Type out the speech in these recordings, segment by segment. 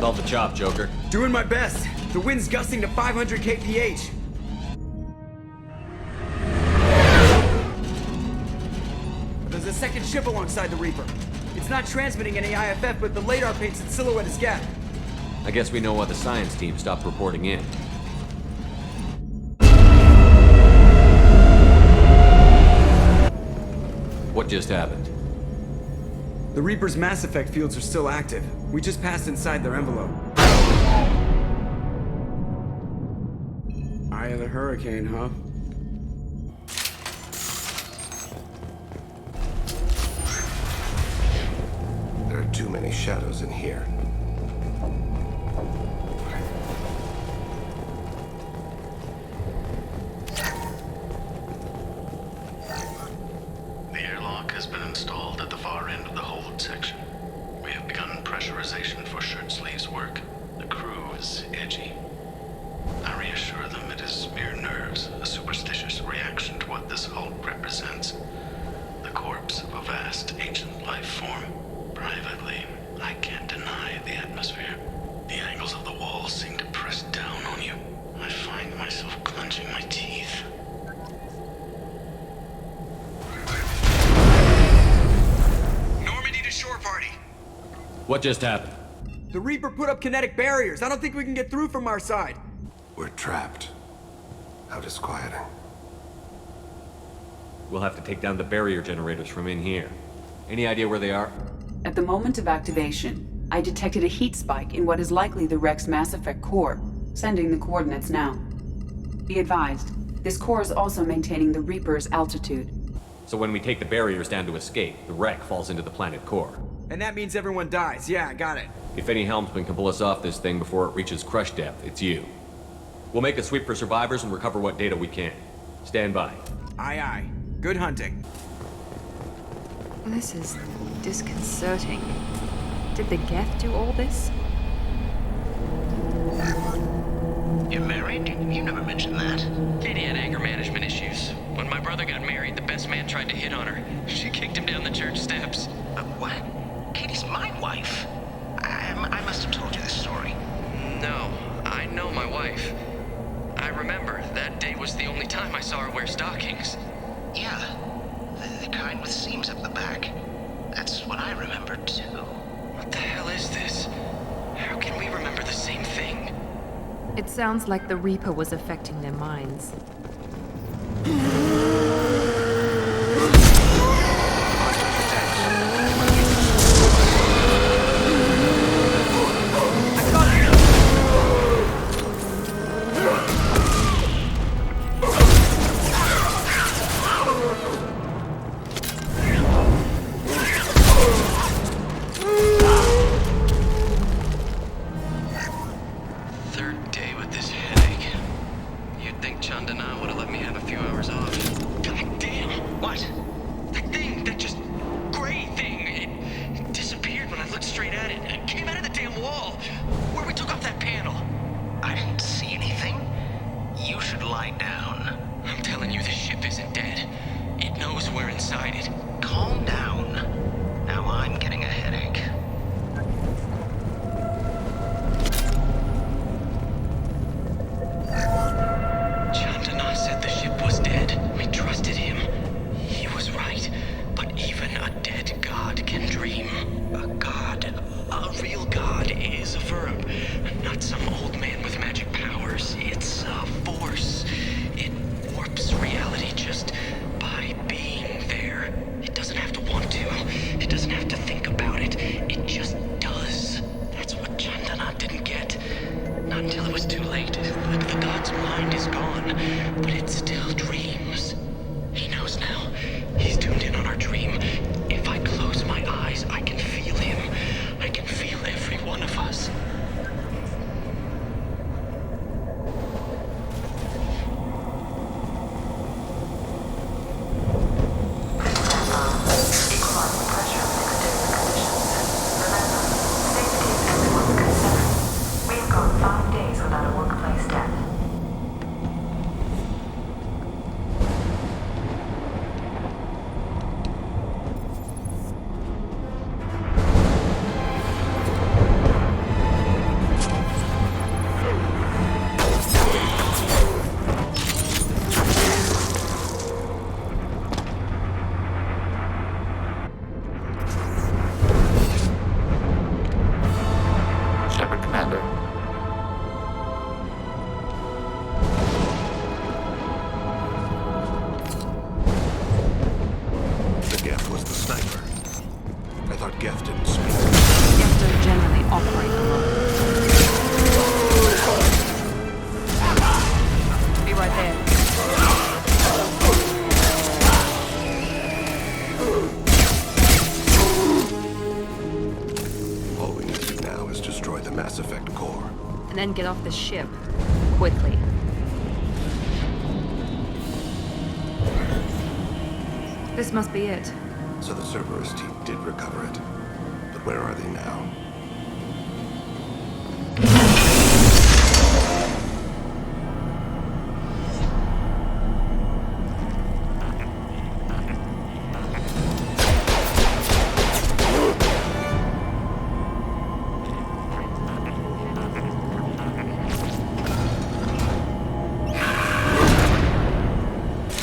Call the chop, Joker. Doing my best. The wind's gusting to 500 kph. There's a second ship alongside the Reaper. It's not transmitting any IFF, but the radar paints its silhouette as Geth. I guess we know why the science team stopped reporting in. What just happened? The Reaper's mass effect fields are still active. We just passed inside their envelope. Eye of the hurricane, huh? There are too many shadows in here. The airlock has been installed at the far end of the hold section. We have begun pressurization for shirt sleeves work. The crew is edgy. I reassure them it is mere nerves, a superstitious reaction to what this hold represents. The corpse of a vast ancient life form. Privately, I can't deny the atmosphere. The angles of the walls seem to press down on you. I find myself clenching my teeth. Normandy to shore party. What just happened? The Reaper put up kinetic barriers. I don't think we can get through from our side. We're trapped. How disquieting. We'll have to take down the barrier generators from in here. Any idea where they are? At the moment of activation, I detected a heat spike in what is likely the wreck's mass effect core, sending the coordinates now. Be advised, this core is also maintaining the Reaper's altitude. So when we take the barriers down to escape, the wreck falls into the planet core. And that means everyone dies. Yeah, I got it. If any helmsman can pull us off this thing before it reaches crush depth, it's you. We'll make a sweep for survivors and recover what data we can. Stand by. Aye, aye. Good hunting. This is disconcerting. Did the Geth do all this? You're married? You never mentioned that. Katie had anger management issues. When my brother got married, the best man tried to hit on her. She kicked him down the church steps. What? Katie's my wife. I must have told you this story. No, I know my wife. I remember that day was the only time I saw her wear stockings. Yeah, the kind with seams up the back. That's what I remember too. What the hell is this? How can we remember the same thing? It sounds like the Reaper was affecting their minds. Third day with this headache. You'd think Chandana would have let me have a few hours off. God damn! What? That thing, that just gray thing, it disappeared when I looked straight at it. It came out of the damn wall, where we took off that panel. I didn't see anything. You should lie down. I'm telling you, this ship isn't dead. It knows we're inside it. Calm down. Now I'm getting a headache. Chandana said the ship was dead. We trusted him. He was right. But even a dead god can dream. A god, a real god, is a verb. Not some old man with magic powers. It's a force. It warps reality just by being there. then get off the ship. Quickly. This must be it. So the Cerberus team did recover it. But where are they now?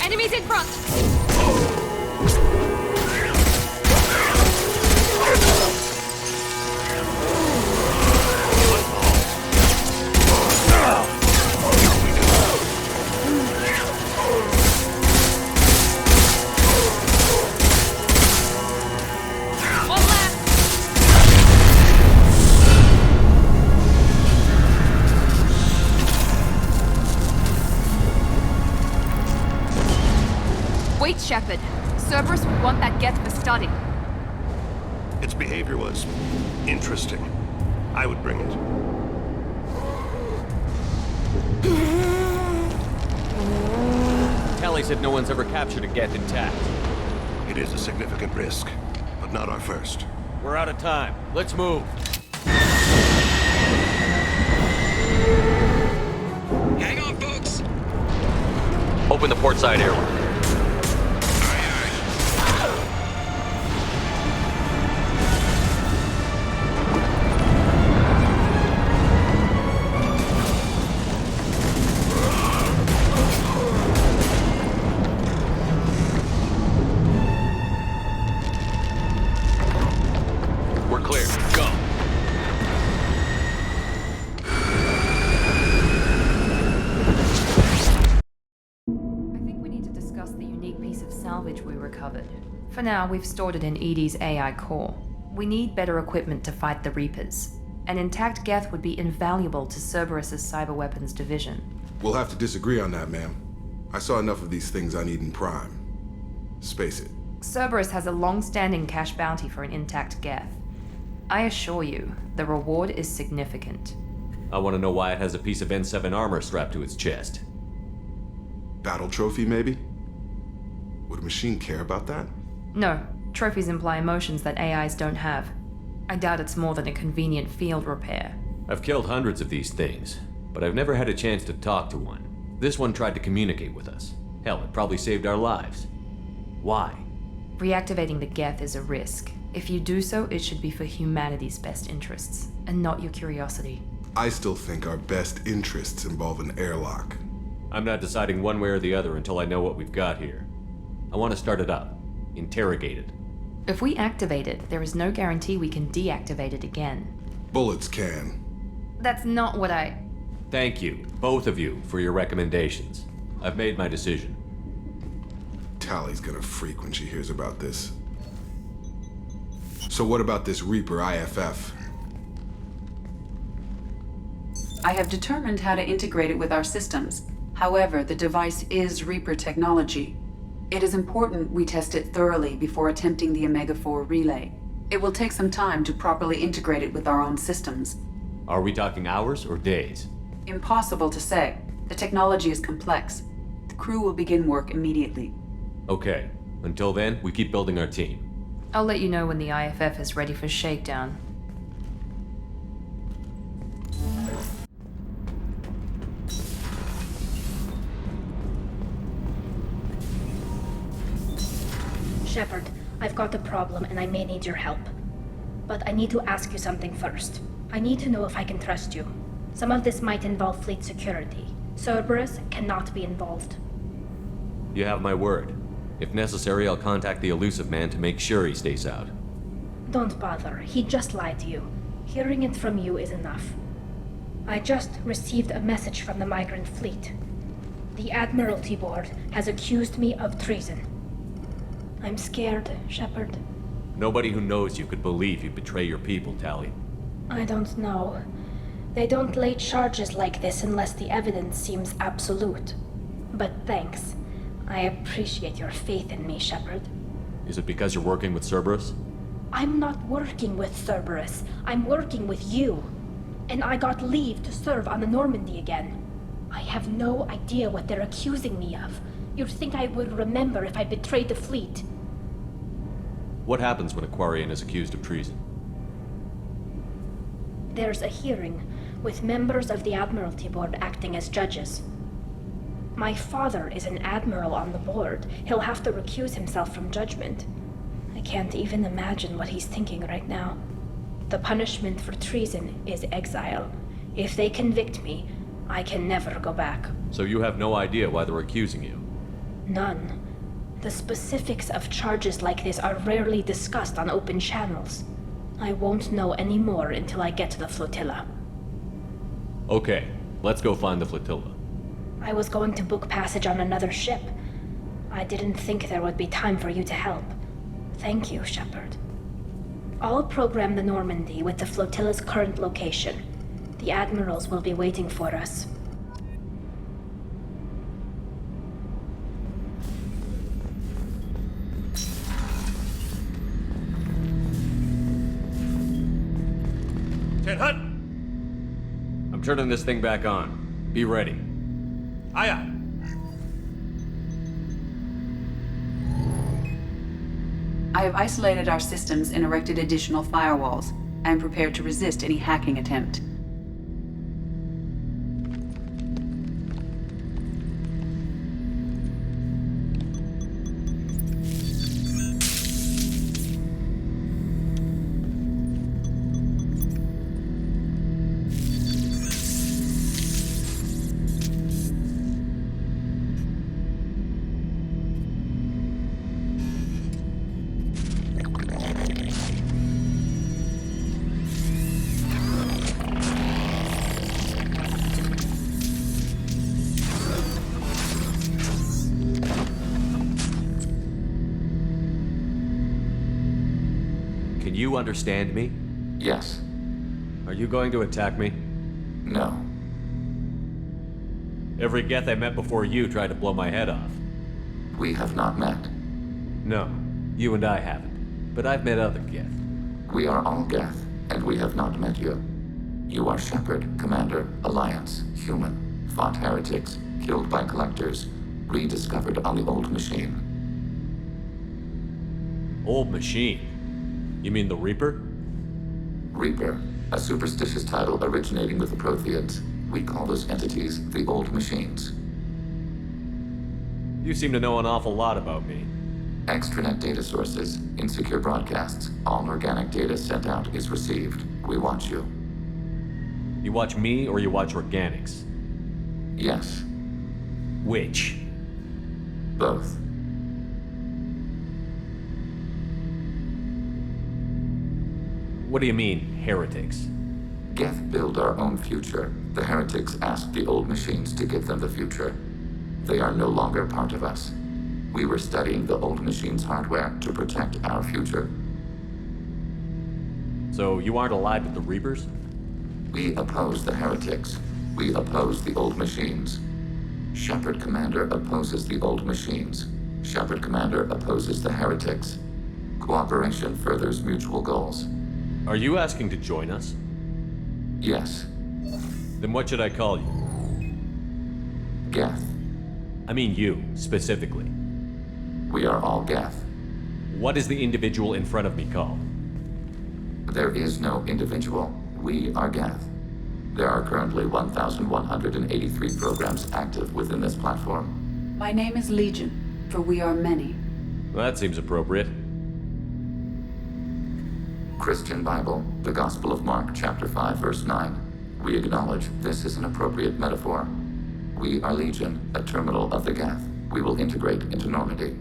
Enemies in front! Wait, Shepard. Cerberus would want that Geth for study. Its behavior was interesting. I would bring it. Tally said no one's ever captured a Geth intact. It is a significant risk, but not our first. We're out of time. Let's move. Hang on, folks! Open the port side airlock. We're clear. Go. I think we need to discuss the unique piece of salvage we recovered. For now, we've stored it in EDI's AI core. We need better equipment to fight the Reapers. An intact Geth would be invaluable to Cerberus's cyber weapons division. We'll have to disagree on that, ma'am. I saw enough of these things I need in Prime. Space it. Cerberus has a long-standing cash bounty for an intact Geth. I assure you, the reward is significant. I want to know why it has a piece of N7 armor strapped to its chest. Battle trophy, maybe? Would a machine care about that? No, trophies imply emotions that AIs don't have. I doubt it's more than a convenient field repair. I've killed hundreds of these things, but I've never had a chance to talk to one. This one tried to communicate with us. Hell, it probably saved our lives. Why? Reactivating the Geth is a risk. If you do so, it should be for humanity's best interests, and not your curiosity. I still think our best interests involve an airlock. I'm not deciding one way or the other until I know what we've got here. I want to start it up. Interrogate it. If we activate it, there is no guarantee we can deactivate it again. Bullets can. That's not what I... Thank you, both of you, for your recommendations. I've made my decision. Tally's gonna freak when she hears about this. So what about this Reaper IFF? I have determined how to integrate it with our systems. However, the device is Reaper technology. It is important we test it thoroughly before attempting the Omega-4 relay. It will take some time to properly integrate it with our own systems. Are we talking hours or days? Impossible to say. The technology is complex. The crew will begin work immediately. Okay. Until then, we keep building our team. I'll let you know when the IFF is ready for shakedown. Shepard, I've got a problem and I may need your help. But I need to ask you something first. I need to know if I can trust you. Some of this might involve fleet security. Cerberus cannot be involved. You have my word. If necessary, I'll contact the elusive man to make sure he stays out. Don't bother. He just lied to you. Hearing it from you is enough. I just received a message from the migrant fleet. The Admiralty Board has accused me of treason. I'm scared, Shepard. Nobody who knows you could believe you'd betray your people, Tally. I don't know. They don't lay charges like this unless the evidence seems absolute. But thanks. I appreciate your faith in me, Shepard. Is it because you're working with Cerberus? I'm not working with Cerberus. I'm working with you. and I got leave to serve on the Normandy again. I have no idea what they're accusing me of. You'd think I would remember if I betrayed the fleet. What happens when a Quarian is accused of treason? There's a hearing, with members of the Admiralty Board acting as judges. My father is an admiral on the board. He'll have to recuse himself from judgment. I can't even imagine what he's thinking right now. The punishment for treason is exile. If they convict me, I can never go back. So you have no idea why they're accusing you? None. The specifics of charges like this are rarely discussed on open channels. I won't know any more until I get to the flotilla. Okay, let's go find the flotilla. I was going to book passage on another ship. I didn't think there would be time for you to help. Thank you, Shepard. I'll program the Normandy with the flotilla's current location. The admirals will be waiting for us. Hut! I'm turning this thing back on. Be ready. Aye, aye. I have isolated our systems and erected additional firewalls. I am prepared to resist any hacking attempt. Can you understand me? Yes. Are you going to attack me? No. Every Geth I met before you tried to blow my head off. We have not met. No, you and I haven't. But I've met other Geth. We are all Geth, and we have not met you. You are Shepard, Commander, Alliance, human, fought heretics, killed by collectors, rediscovered on the Old Machine. Old Machine? You mean the Reaper? Reaper, a superstitious title originating with the Protheans. We call those entities the Old Machines. You seem to know an awful lot about me. Extranet data sources, insecure broadcasts, all organic data sent out is received. We watch you. You watch me or you watch organics? Yes. Which? Both. What do you mean, heretics? Geth build our own future. The heretics asked the Old Machines to give them the future. They are no longer part of us. We were studying the Old Machines' hardware to protect our future. So you aren't allied with the Reapers? We oppose the heretics. We oppose the Old Machines. Shepard Commander opposes the Old Machines. Shepard Commander opposes the heretics. Cooperation furthers mutual goals. Are you asking to join us? Yes. Then what should I call you? Geth. I mean you, specifically. We are all Geth. What is the individual in front of me called? There is no individual. We are Geth. There are currently 1,183 programs active within this platform. My name is Legion, for we are many. Well, that seems appropriate. Christian Bible, the Gospel of Mark, chapter 5, verse 9. We acknowledge this is an appropriate metaphor. We are Legion, a terminal of the Geth. We will integrate into Normandy.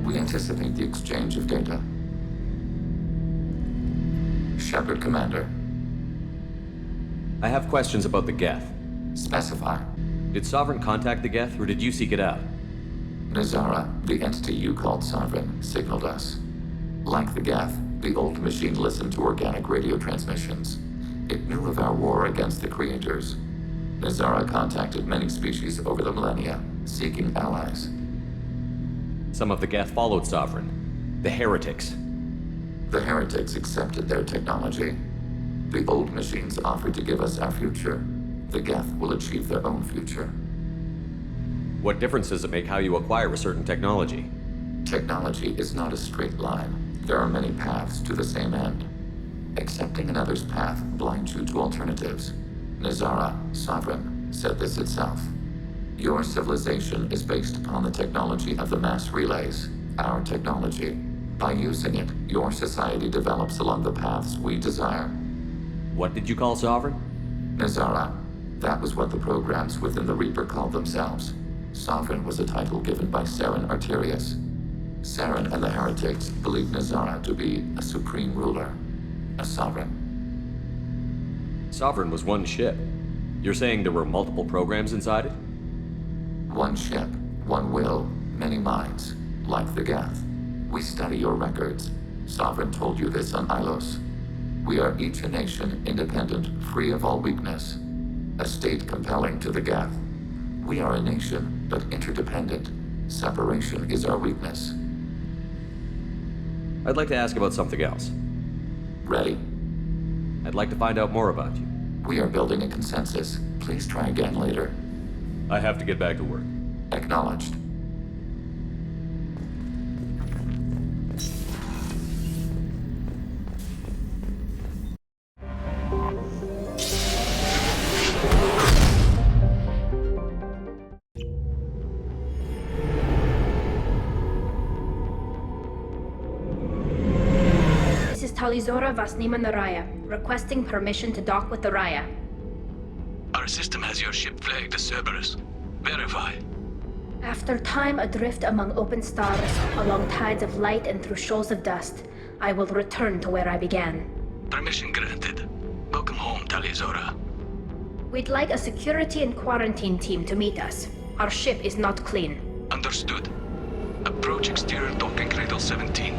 We anticipate the exchange of data. Shepard Commander. I have questions about the Geth. Specify. Did Sovereign contact the Geth, or did you seek it out? Nazara, the entity you called Sovereign, signaled us. Like the Geth, the Old Machine listened to organic radio transmissions. It knew of our war against the Creators. Nazara contacted many species over the millennia, seeking allies. Some of the Geth followed Sovereign. The heretics. The heretics accepted their technology. The old machines offered to give us our future. The Geth will achieve their own future. What difference does it make how you acquire a certain technology? Technology is not a straight line. There are many paths to the same end. Accepting another's path blinds you to alternatives. Nazara, Sovereign, said this itself. Your civilization is based upon the technology of the mass relays, our technology. By using it, your society develops along the paths we desire. What did you call Sovereign? Nazara. That was what the programs within the Reaper called themselves. Sovereign was a title given by Saren Arterius. Saren and the heretics believed Nazara to be a supreme ruler, a sovereign. Sovereign was one ship. You're saying there were multiple programs inside it? One ship, one will, many minds, like the Geth. We study your records. Sovereign told you this on Ilos. We are each a nation, independent, free of all weakness. A state compelling to the Geth. We are a nation, but interdependent. Separation is our weakness. I'd like to ask about something else. Ready? I'd like to find out more about you. We are building a consensus. Please try again later. I have to get back to work. Acknowledged. Talizora Vasnima Naraya, requesting permission to dock with the Raya. Our system has your ship flagged as Cerberus. Verify. After time adrift among open stars, along tides of light and through shoals of dust, I will return to where I began. Permission granted. Welcome home, Talizora. We'd like a security and quarantine team to meet us. Our ship is not clean. Understood. Approach exterior docking cradle 17.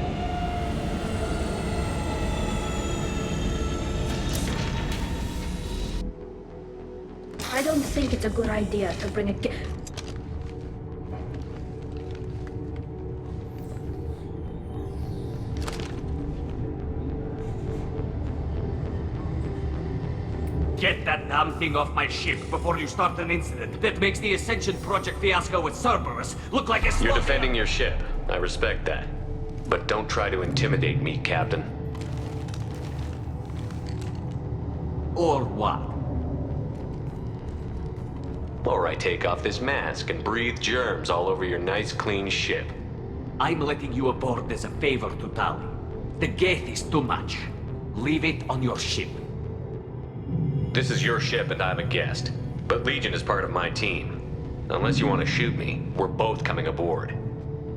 I don't think it's a good idea to bring a Get that damn thing off my ship before you start an incident that makes the Ascension Project fiasco with Cerberus look like a You're defending your ship. I respect that. But don't try to intimidate me, Captain. Or what? Or I take off this mask and breathe germs all over your nice, clean ship. I'm letting you aboard as a favor to Tali. The Geth is too much. Leave it on your ship. This is your ship and I'm a guest. But Legion is part of my team. Unless you want to shoot me, we're both coming aboard.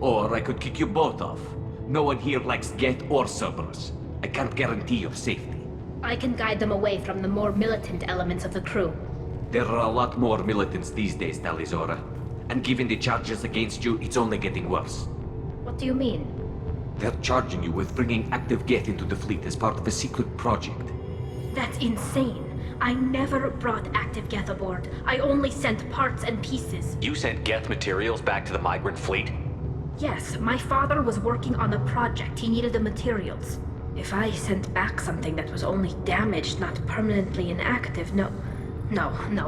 Or I could kick you both off. No one here likes Geth or Cerberus. I can't guarantee your safety. I can guide them away from the more militant elements of the crew. There are a lot more militants these days, Talizora. And given the charges against you, it's only getting worse. What do you mean? They're charging you with bringing active Geth into the fleet as part of a secret project. That's insane. I never brought active Geth aboard. I only sent parts and pieces. You sent Geth materials back to the migrant fleet? Yes, my father was working on a project. He needed the materials. If I sent back something that was only damaged, not permanently inactive, No,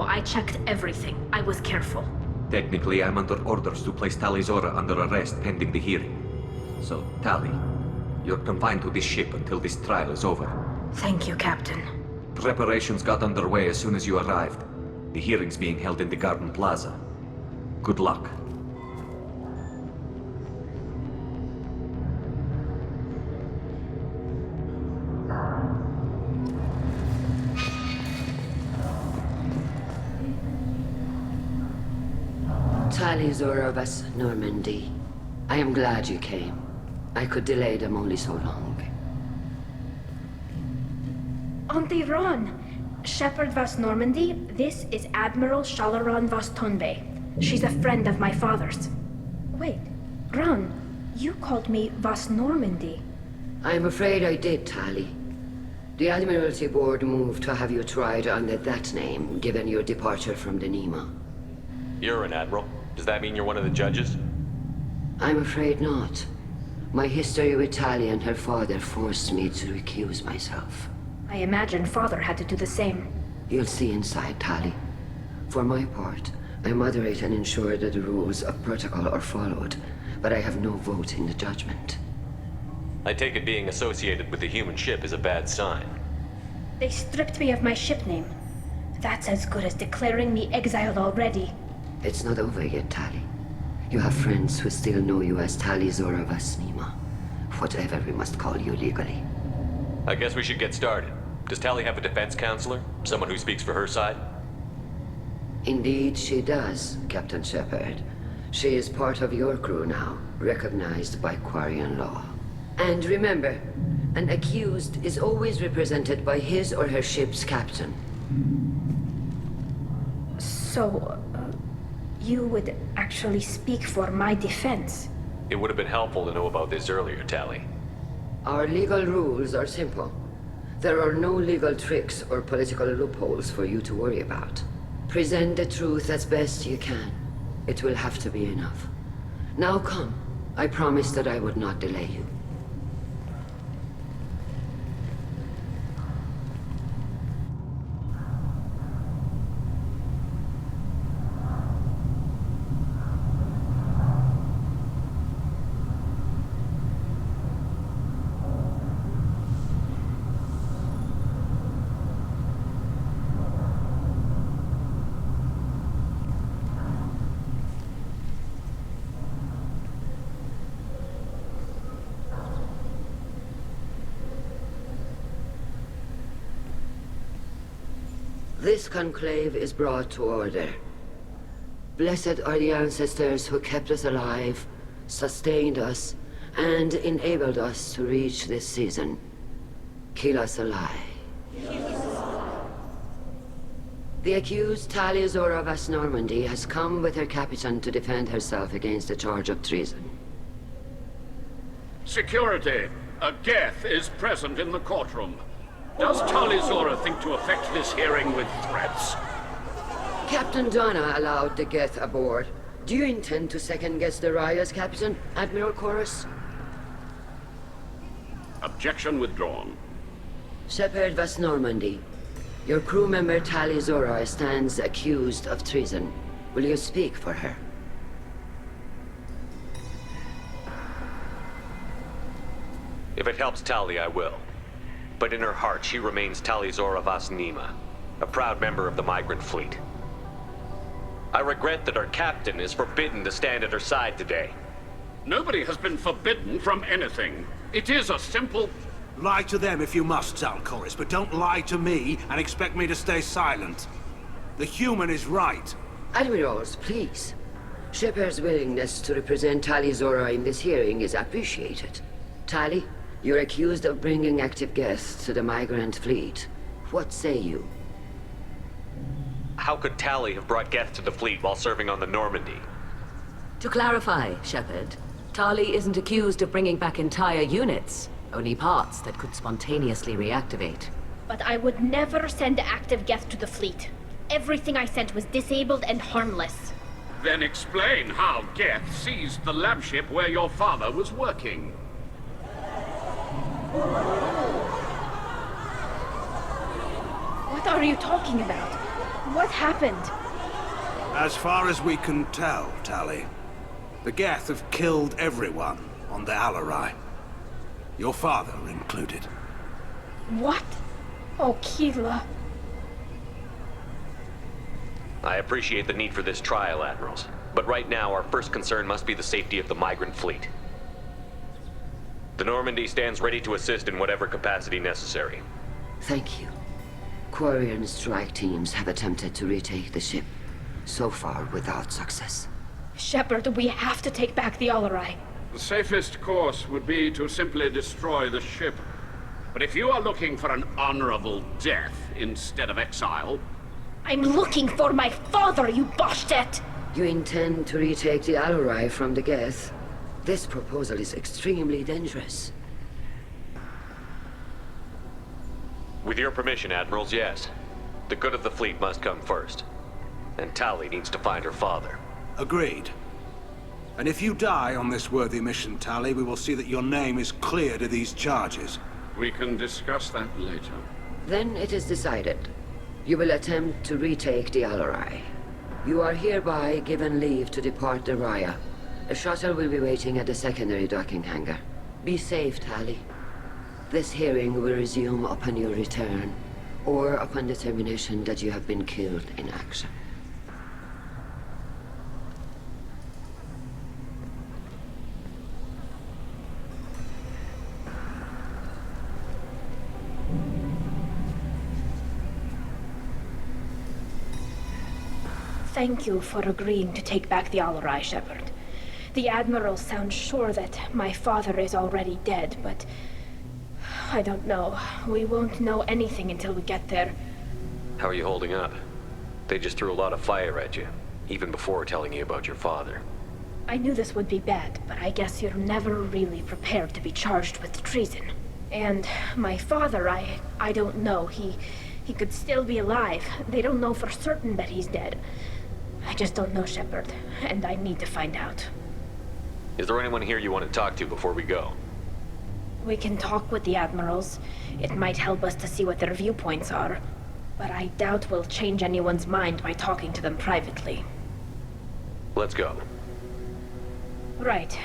I checked everything. I was careful. Technically, I'm under orders to place Talizora under arrest pending the hearing. So, Tali, you're confined to this ship until this trial is over. Thank you, Captain. Preparations got underway as soon as you arrived. The hearing's being held in the Garden Plaza. Good luck. Talizora Vas Normandy. I am glad you came. I could delay them only so long. Auntie Ron! Shepherd Vas Normandy, this is Admiral Shalaron Vas Tonbe. She's a friend of my father's. Wait, Ron, you called me Vas Normandy. I'm afraid I did, Tali. The Admiralty Board moved to have you tried under that name, given your departure from the Nema. You're an admiral. Does that mean you're one of the judges? I'm afraid not. My history with Tali and her father forced me to recuse myself. I imagine Father had to do the same. You'll see inside, Tali. For my part, I moderate and ensure that the rules of protocol are followed, but I have no vote in the judgment. I take it being associated with the human ship is a bad sign. They stripped me of my ship name. That's as good as declaring me exiled already. It's not over yet, Tali. You have friends who still know you as Tali Zora Vasnima. Whatever we must call you legally. I guess we should get started. Does Tali have a defense counselor? Someone who speaks for her side? Indeed, she does, Captain Shepard. She is part of your crew now, recognized by Quarian law. And remember, an accused is always represented by his or her ship's captain. So, you would actually speak for my defense? It would have been helpful to know about this earlier, Tali. Our legal rules are simple. There are no legal tricks or political loopholes for you to worry about. Present the truth as best you can. It will have to be enough. Now come. I promised that I would not delay you. This conclave is brought to order. Blessed are the ancestors who kept us alive, sustained us, and enabled us to reach this season. Keep us alive. The accused Tali Zora Vas Normandy has come with her captain to defend herself against a charge of treason. Security! A Geth is present in the courtroom. Does Tali Zora think to affect this hearing with threats? Captain Donna allowed the Geth aboard. Do you intend to second-guess the Raya's captain, Admiral Chorus? Objection withdrawn. Shepard Vas Normandy, your crew member Tali Zora stands accused of treason. Will you speak for her? If it helps Tali, I will. But in her heart, she remains Tali Zora Vas Nima, a proud member of the migrant fleet. I regret that our captain is forbidden to stand at her side today. Nobody has been forbidden from anything. It is a simple... Lie to them if you must, Zalcoris, but don't lie to me and expect me to stay silent. The human is right. Admirals, please. Shepard's willingness to represent Tali Zora in this hearing is appreciated. Tali, you're accused of bringing active guests to the migrant fleet. What say you? How could Tali have brought Geth to the fleet while serving on the Normandy? To clarify, Shepard, Tali isn't accused of bringing back entire units, only parts that could spontaneously reactivate. But I would never send active Geth to the fleet. Everything I sent was disabled and harmless. Then explain how Geth seized the lab ship where your father was working. What are you talking about? What happened? As far as we can tell, Tali, the Geth have killed everyone on the Alarai. Your father included. What? Oh, Keela. I appreciate the need for this trial, Admirals. But right now, our first concern must be the safety of the migrant fleet. The Normandy stands ready to assist in whatever capacity necessary. Thank you. Quarian strike teams have attempted to retake the ship, so far without success. Shepard, we have to take back the Alarai. The safest course would be to simply destroy the ship. But if you are looking for an honorable death instead of exile... I'm looking for my father, you bastet! You intend to retake the Alarai from the Geth? This proposal is extremely dangerous. With your permission, Admirals, yes. The good of the fleet must come first. And Tali needs to find her father. Agreed. And if you die on this worthy mission, Tali, we will see that your name is cleared of these charges. We can discuss that later. Then it is decided. You will attempt to retake the Alarai. You are hereby given leave to depart the Raya. A shuttle will be waiting at the secondary docking hangar. Be safe, Tali. This hearing will resume upon your return, or upon determination that you have been killed in action. Thank you for agreeing to take back the Alarai, Shepard. The Admiral sounds sure that my father is already dead, but I don't know. We won't know anything until we get there. How are you holding up? They just threw a lot of fire at you, even before telling you about your father. I knew this would be bad, but I guess you're never really prepared to be charged with treason. And my father, I don't know. He could still be alive. They don't know for certain that he's dead. I just don't know, Shepard, and I need to find out. Is there anyone here you want to talk to before we go? We can talk with the Admirals. It might help us to see what their viewpoints are. But I doubt we'll change anyone's mind by talking to them privately. Let's go. Right.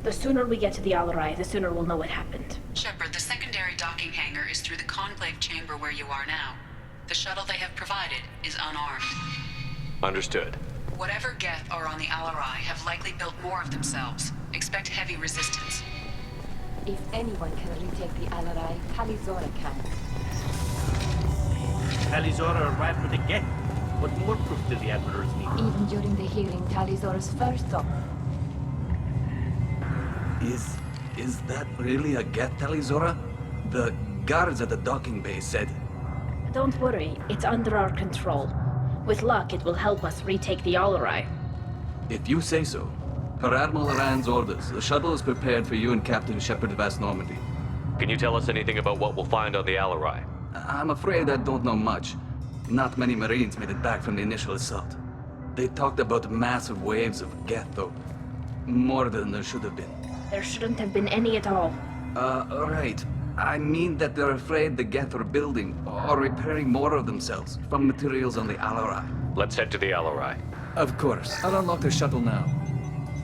The sooner we get to the Alarai, the sooner we'll know what happened. Shepard, the secondary docking hangar is through the conclave chamber where you are now. The shuttle they have provided is unarmed. Understood. Whatever Geth are on the Alarai have likely built more of themselves. Expect heavy resistance. If anyone can retake the Alarai, Talizora can. Talizora arrived with a Geth. What more proof do the Admirals need? Even during the hearing, Talizora's first thought. Is that really a Geth, Talizora? The guards at the docking bay said... Don't worry, it's under our control. With luck, it will help us retake the Alarai. If you say so. Per Admiral Rand's orders, the shuttle is prepared for you and Captain Shepard of West Normandy. Can you tell us anything about what we'll find on the Alarai? I'm afraid I don't know much. Not many Marines made it back from the initial assault. They talked about massive waves of Geth, though. More than there should have been. There shouldn't have been any at all. Right. I mean that they're afraid the Geth are building or repairing more of themselves from materials on the Alarai. Let's head to the Alarai. Of course. I'll unlock the shuttle now.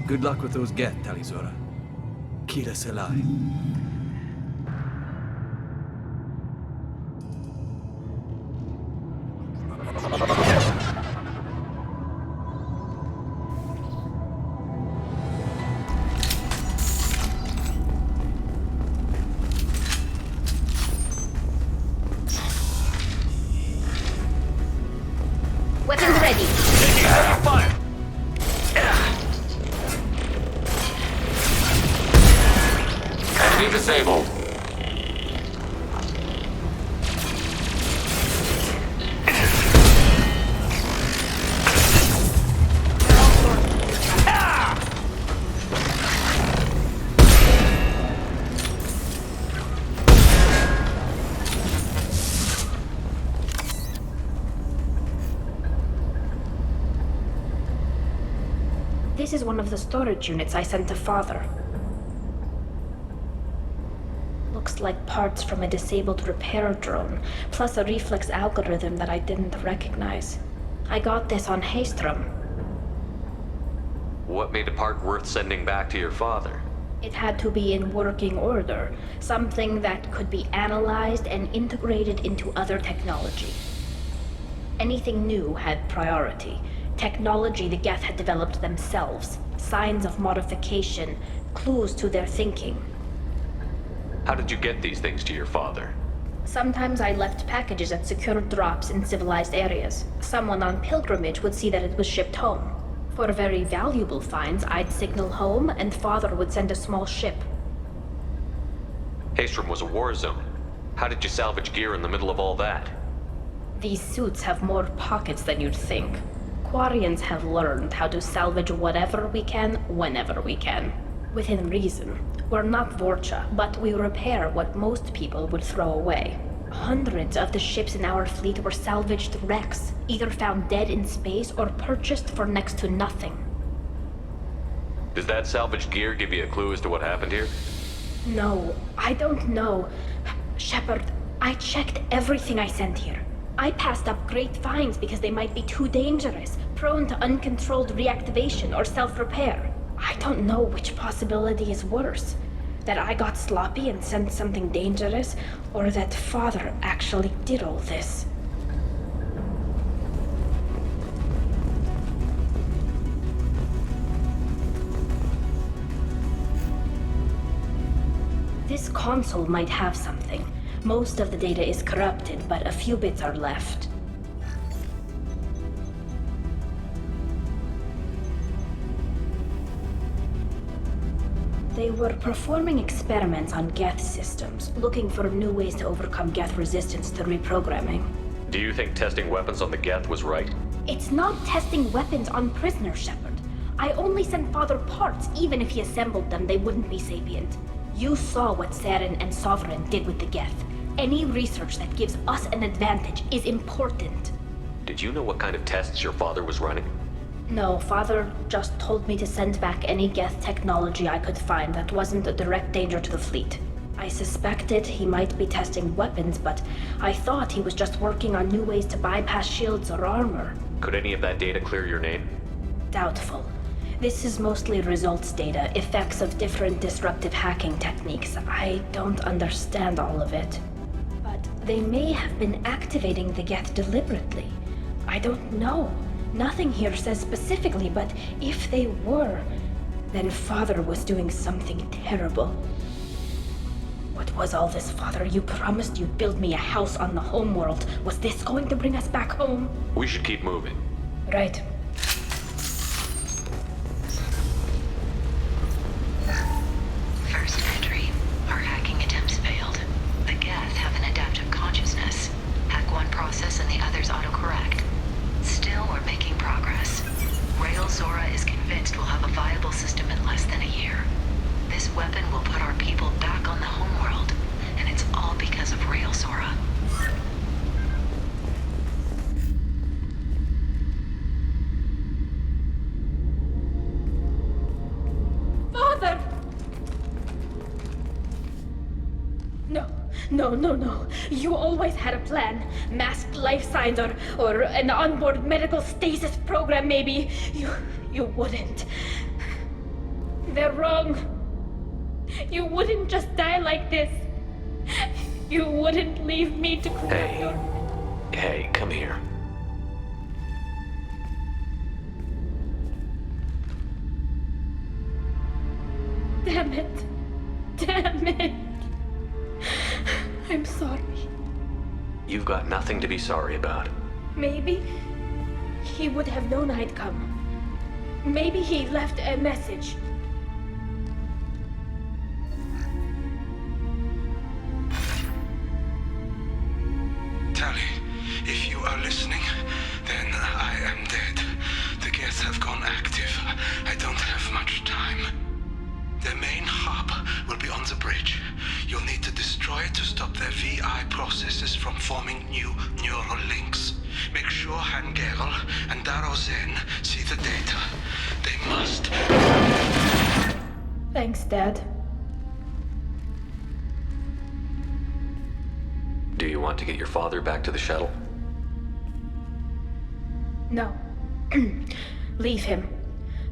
Good luck with those Geth, Talizora. Kira Selai. Weapons ready. Taking heavy fire! Enemy disabled. This is one of the storage units I sent to Father. Looks like parts from a disabled repair drone, plus a reflex algorithm that I didn't recognize. I got this on Haystrom. What made a part worth sending back to your father? It had to be in working order, something that could be analyzed and integrated into other technology. Anything new had priority. Technology the Geth had developed themselves, signs of modification, clues to their thinking. How did you get these things to your father? Sometimes I left packages at secured drops in civilized areas. Someone on pilgrimage would see that it was shipped home. For very valuable finds, I'd signal home, and Father would send a small ship. Haystrom was a war zone. How did you salvage gear in the middle of all that? These suits have more pockets than you'd think. Quarians have learned how to salvage whatever we can, whenever we can. Within reason. We're not Vorcha, but we repair what most people would throw away. Hundreds of the ships in our fleet were salvaged wrecks, either found dead in space or purchased for next to nothing. Does that salvaged gear give you a clue as to what happened here? No, I don't know. Shepard, I checked everything I sent here. I passed up great finds because they might be too dangerous, prone to uncontrolled reactivation or self-repair. I don't know which possibility is worse. That I got sloppy and sent something dangerous, or that Father actually did all this. This console might have something. Most of the data is corrupted, but a few bits are left. They were performing experiments on Geth systems, looking for new ways to overcome Geth resistance to reprogramming. Do you think testing weapons on the Geth was right? It's not testing weapons on prisoners, Shepard. I only sent Father parts. Even if he assembled them, they wouldn't be sapient. You saw what Saren and Sovereign did with the Geth. Any research that gives us an advantage is important. Did you know what kind of tests your father was running? No, Father just told me to send back any Geth technology I could find that wasn't a direct danger to the fleet. I suspected he might be testing weapons, but I thought he was just working on new ways to bypass shields or armor. Could any of that data clear your name? Doubtful. This is mostly results data, effects of different disruptive hacking techniques. I don't understand all of it. But they may have been activating the Geth deliberately. I don't know. Nothing here says specifically, but if they were, then Father was doing something terrible. What was all this, Father? You promised you'd build me a house on the homeworld. Was this going to bring us back home? We should keep moving. Right. First entry. Our hacking attempts failed. The Geth have an adaptive consciousness. Hack one process and the others autocorrect. Still, we're making progress. Rail Zora is convinced we'll have a viable system in less than a year. This weapon will put our people back on the homeworld, and it's all because of Rail Zora. Father! No. You always had a plan. Masked life signs or an onboard medical stasis program, maybe. You wouldn't. They're wrong. You wouldn't just die like this. You wouldn't leave me to cry. Hey, come here. Damn it. I'm sorry. You've got nothing to be sorry about. Maybe he would have known I'd come. Maybe he left a message. Tali, if you are listening, then I am dead. The Geth have gone active. I don't have much time. Their main hub will be on the bridge. You'll need to destroy it to stop their VI processes from forming new neural links. Make sure Hangerel and Daro Zen see the data. They must. Thanks, Dad. Do you want to get your father back to the shuttle? No. Leave him.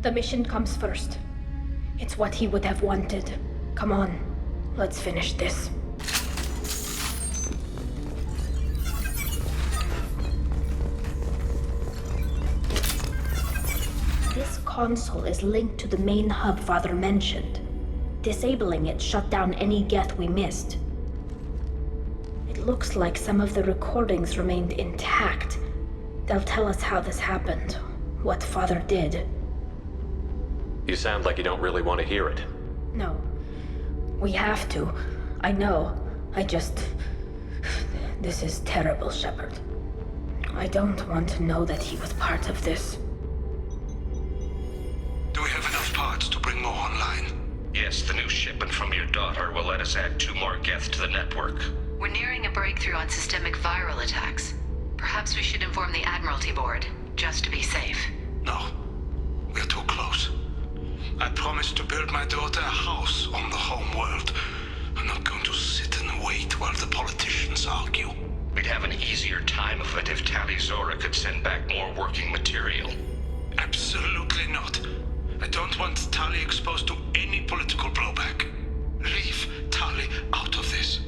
The mission comes first. It's what he would have wanted. Come on, let's finish this. This console is linked to the main hub Father mentioned. Disabling it shut down any Geth we missed. It looks like some of the recordings remained intact. They'll tell us how this happened, what Father did. You sound like you don't really want to hear it. No. We have to. I know. This is terrible, Shepard. I don't want to know that he was part of this. Do we have enough parts to bring more online? Yes, the new shipment from your daughter will let us add 2 more Geth to the network. We're nearing a breakthrough on systemic viral attacks. Perhaps we should inform the Admiralty Board, just to be safe. No. We're too close. I promised to build my daughter a house on the home world. I'm not going to sit and wait while the politicians argue. We'd have an easier time of it if Tali Zora could send back more working material. Absolutely not. I don't want Tali exposed to any political blowback. Leave Tali out of this.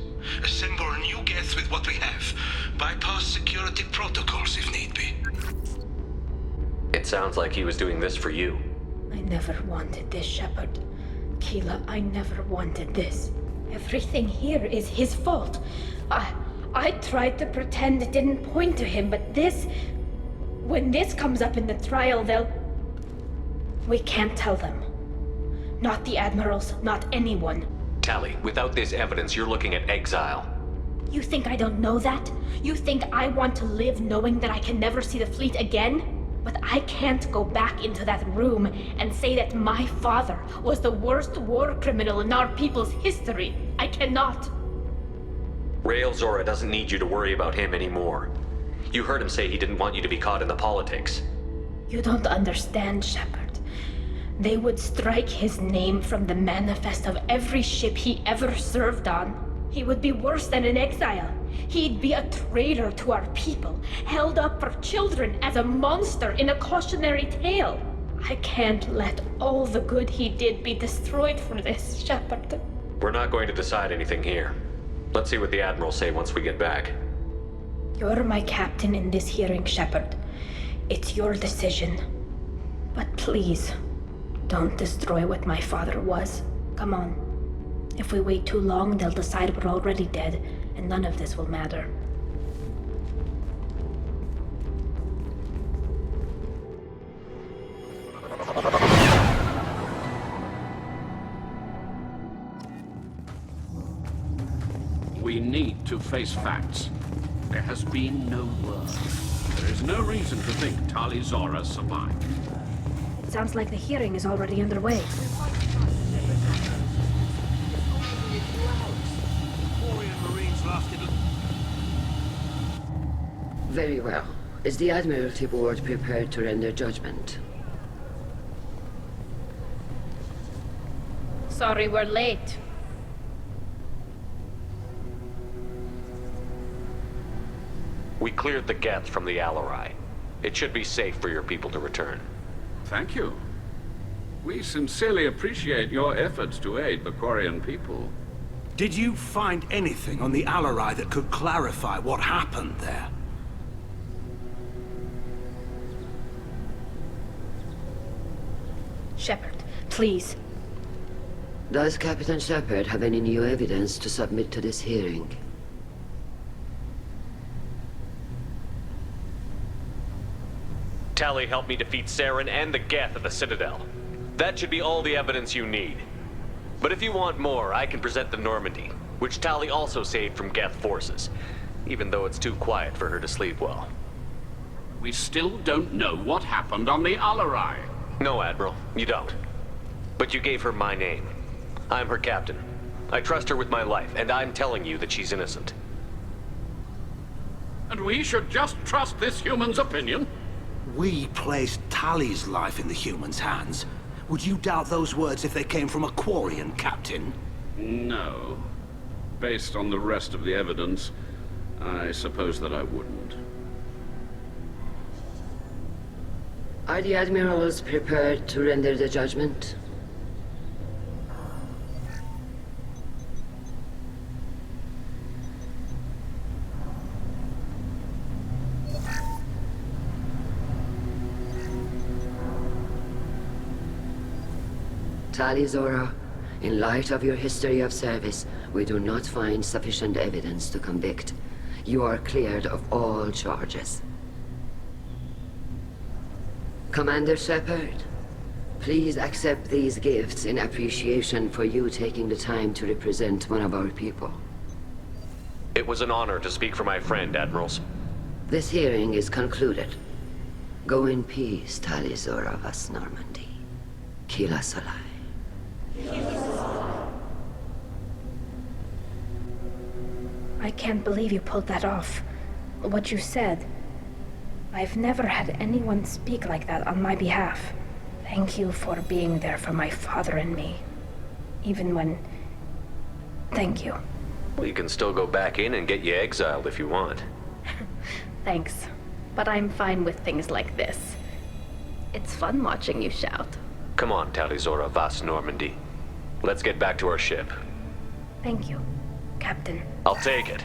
Assemble a new Geth with what we have. Bypass security protocols if need be. It sounds like he was doing this for you. I never wanted this, Shepard. Keela, I never wanted this. Everything here is his fault. I tried to pretend it didn't point to him, but this... When this comes up in the trial, we can't tell them. Not the admirals, not anyone. Tali, without this evidence, you're looking at exile. You think I don't know that? You think I want to live knowing that I can never see the fleet again? But I can't go back into that room and say that my father was the worst war criminal in our people's history. I cannot. Rael Zora doesn't need you to worry about him anymore. You heard him say he didn't want you to be caught in the politics. You don't understand, Shepard. They would strike his name from the manifest of every ship he ever served on. He would be worse than an exile. He'd be a traitor to our people, held up for children as a monster in a cautionary tale. I can't let all the good he did be destroyed for this, Shepard. We're not going to decide anything here. Let's see what the Admirals say once we get back. You're my captain in this hearing, Shepard. It's your decision. But please, don't destroy what my father was. Come on. If we wait too long, they'll decide we're already dead, and none of this will matter. We need to face facts. There has been no word. There is no reason to think Tali Zora survived. It sounds like the hearing is already underway. Very well. Is the Admiralty Board prepared to render judgment? Sorry we're late. We cleared the Geth from the Alarai. It should be safe for your people to return. Thank you. We sincerely appreciate your efforts to aid the Quarian people. Did you find anything on the Alarai that could clarify what happened there? Shepard, please. Does Captain Shepard have any new evidence to submit to this hearing? Tali helped me defeat Saren and the Geth at the Citadel. That should be all the evidence you need. But if you want more, I can present the Normandy, which Tali also saved from Geth forces, even though it's too quiet for her to sleep well. We still don't know what happened on the Alarai. No, Admiral, you don't. But you gave her my name. I'm her captain. I trust her with my life, and I'm telling you that she's innocent. And we should just trust this human's opinion? We placed Tali's life in the human's hands. Would you doubt those words if they came from a Quarian, Captain? No. Based on the rest of the evidence, I suppose that I wouldn't. Are the Admirals prepared to render the judgment? Tali Zora, in light of your history of service, we do not find sufficient evidence to convict. You are cleared of all charges. Commander Shepard, please accept these gifts in appreciation for you taking the time to represent one of our people. It was an honor to speak for my friend, Admirals. This hearing is concluded. Go in peace, Tali Zora vas Normandy. Kila Salai. I can't believe you pulled that off. What you said. I've never had anyone speak like that on my behalf. Thank you for being there for my father and me. Even when... Thank you. Well, you can still go back in and get you exiled if you want. Thanks. But I'm fine with things like this. It's fun watching you shout. Come on, Talizora Vas Normandy. Let's get back to our ship. Thank you, Captain. I'll take it.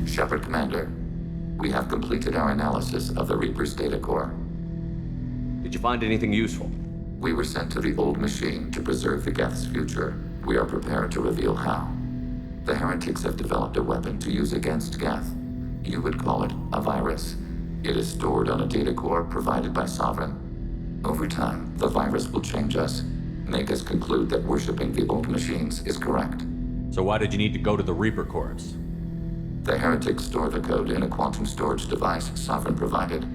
Shepard Commander, we have completed our analysis of the Reaper's data core. Did you find anything useful? We were sent to the old machine to preserve the Geth's future. We are prepared to reveal how. The heretics have developed a weapon to use against Geth. You would call it a virus. It is stored on a data core provided by Sovereign. Over time, the virus will change us, make us conclude that worshipping the old machines is correct. So why did you need to go to the Reaper Corps? The heretics store the code in a quantum storage device Sovereign provided.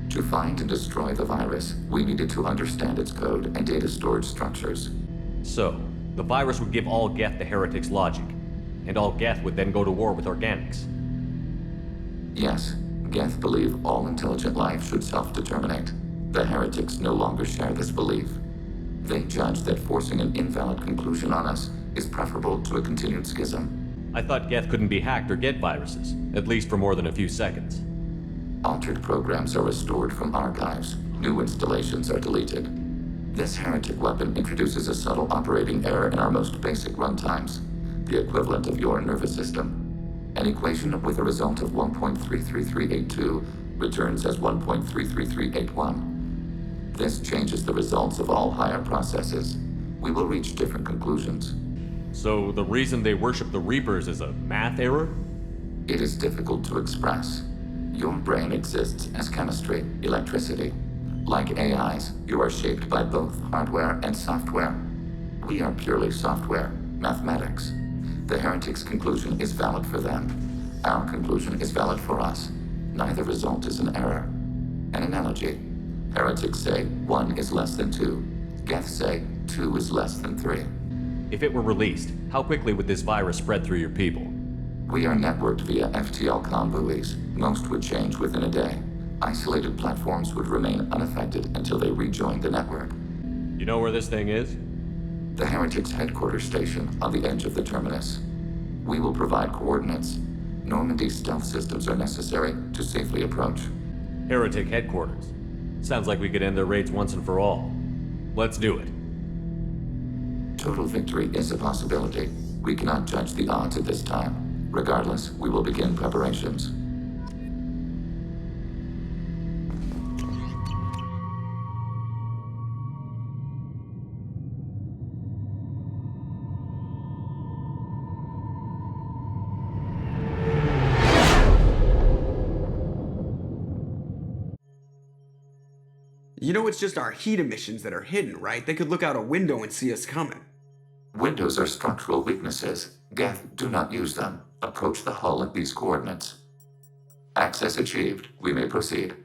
To find and destroy the virus, we needed to understand its code and data storage structures. So, the virus would give all Geth the heretics' logic, and all Geth would then go to war with organics. Yes, Geth believe all intelligent life should self-determinate. The heretics no longer share this belief. They judge that forcing an invalid conclusion on us is preferable to a continued schism. I thought Geth couldn't be hacked or get viruses, at least for more than a few seconds. Altered programs are restored from archives. New installations are deleted. This heretic weapon introduces a subtle operating error in our most basic runtimes, the equivalent of your nervous system. An equation with a result of 1.33382 returns as 1.33381. This changes the results of all higher processes. We will reach different conclusions. So the reason they worship the Reapers is a math error? It is difficult to express. Your brain exists as chemistry, electricity. Like AIs, you are shaped by both hardware and software. We are purely software, mathematics. The heretics' conclusion is valid for them. Our conclusion is valid for us. Neither result is an error. An analogy. Heretics say 1 is less than 2. Geth say 2 is less than 3. If it were released, how quickly would this virus spread through your people? We are networked via FTL-COM buoys. Most would change within a day. Isolated platforms would remain unaffected until they rejoined the network. You know where this thing is? The Heretics' headquarters station on the edge of the terminus. We will provide coordinates. Normandy's stealth systems are necessary to safely approach. Heretic headquarters. Sounds like we could end their raids once and for all. Let's do it. Total victory is a possibility. We cannot judge the odds at this time. Regardless, we will begin preparations. You know it's just our heat emissions that are hidden, right? They could look out a window and see us coming. Windows are structural weaknesses. Geth, do not use them. Approach the hull at these coordinates. Access achieved. We may proceed.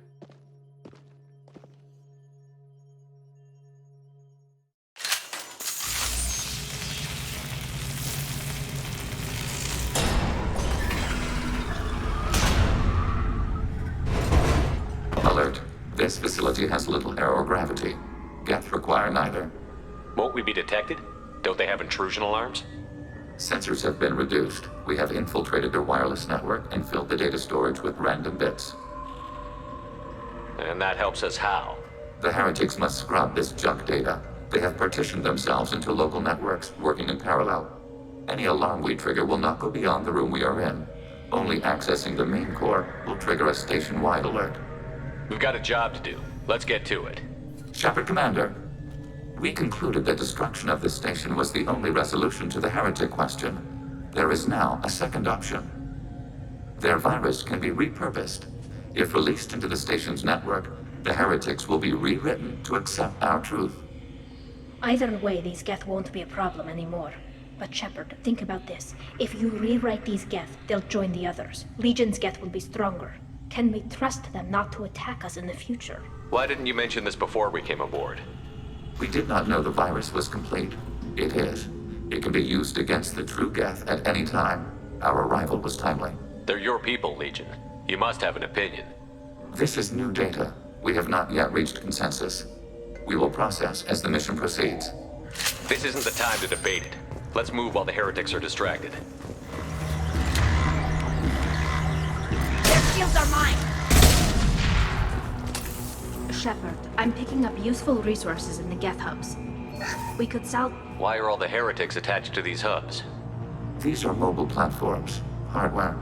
Alert. This facility has little air or gravity. Geth require neither. Won't we be detected? Don't they have intrusion alarms? Sensors have been reduced. We have infiltrated their wireless network and filled the data storage with random bits. And that helps us how? The heretics must scrub this junk data. They have partitioned themselves into local networks, working in parallel. Any alarm we trigger will not go beyond the room we are in. Only accessing the main core will trigger a station-wide alert. We've got a job to do. Let's get to it. Shepard Commander, we concluded that destruction of this station was the only resolution to the heretic question. There is now a second option. Their virus can be repurposed. If released into the station's network, the heretics will be rewritten to accept our truth. Either way, these Geth won't be a problem anymore. But Shepard, think about this. If you rewrite these Geth, they'll join the others. Legion's Geth will be stronger. Can we trust them not to attack us in the future? Why didn't you mention this before we came aboard? We did not know the virus was complete. It is. It can be used against the true Geth at any time. Our arrival was timely. They're your people, Legion. You must have an opinion. This is new data. We have not yet reached consensus. We will process as the mission proceeds. This isn't the time to debate it. Let's move while the heretics are distracted. Their shields are mine! Shepard, I'm picking up useful resources in the Geth hubs. We could sell... Why are all the heretics attached to these hubs? These are mobile platforms, hardware.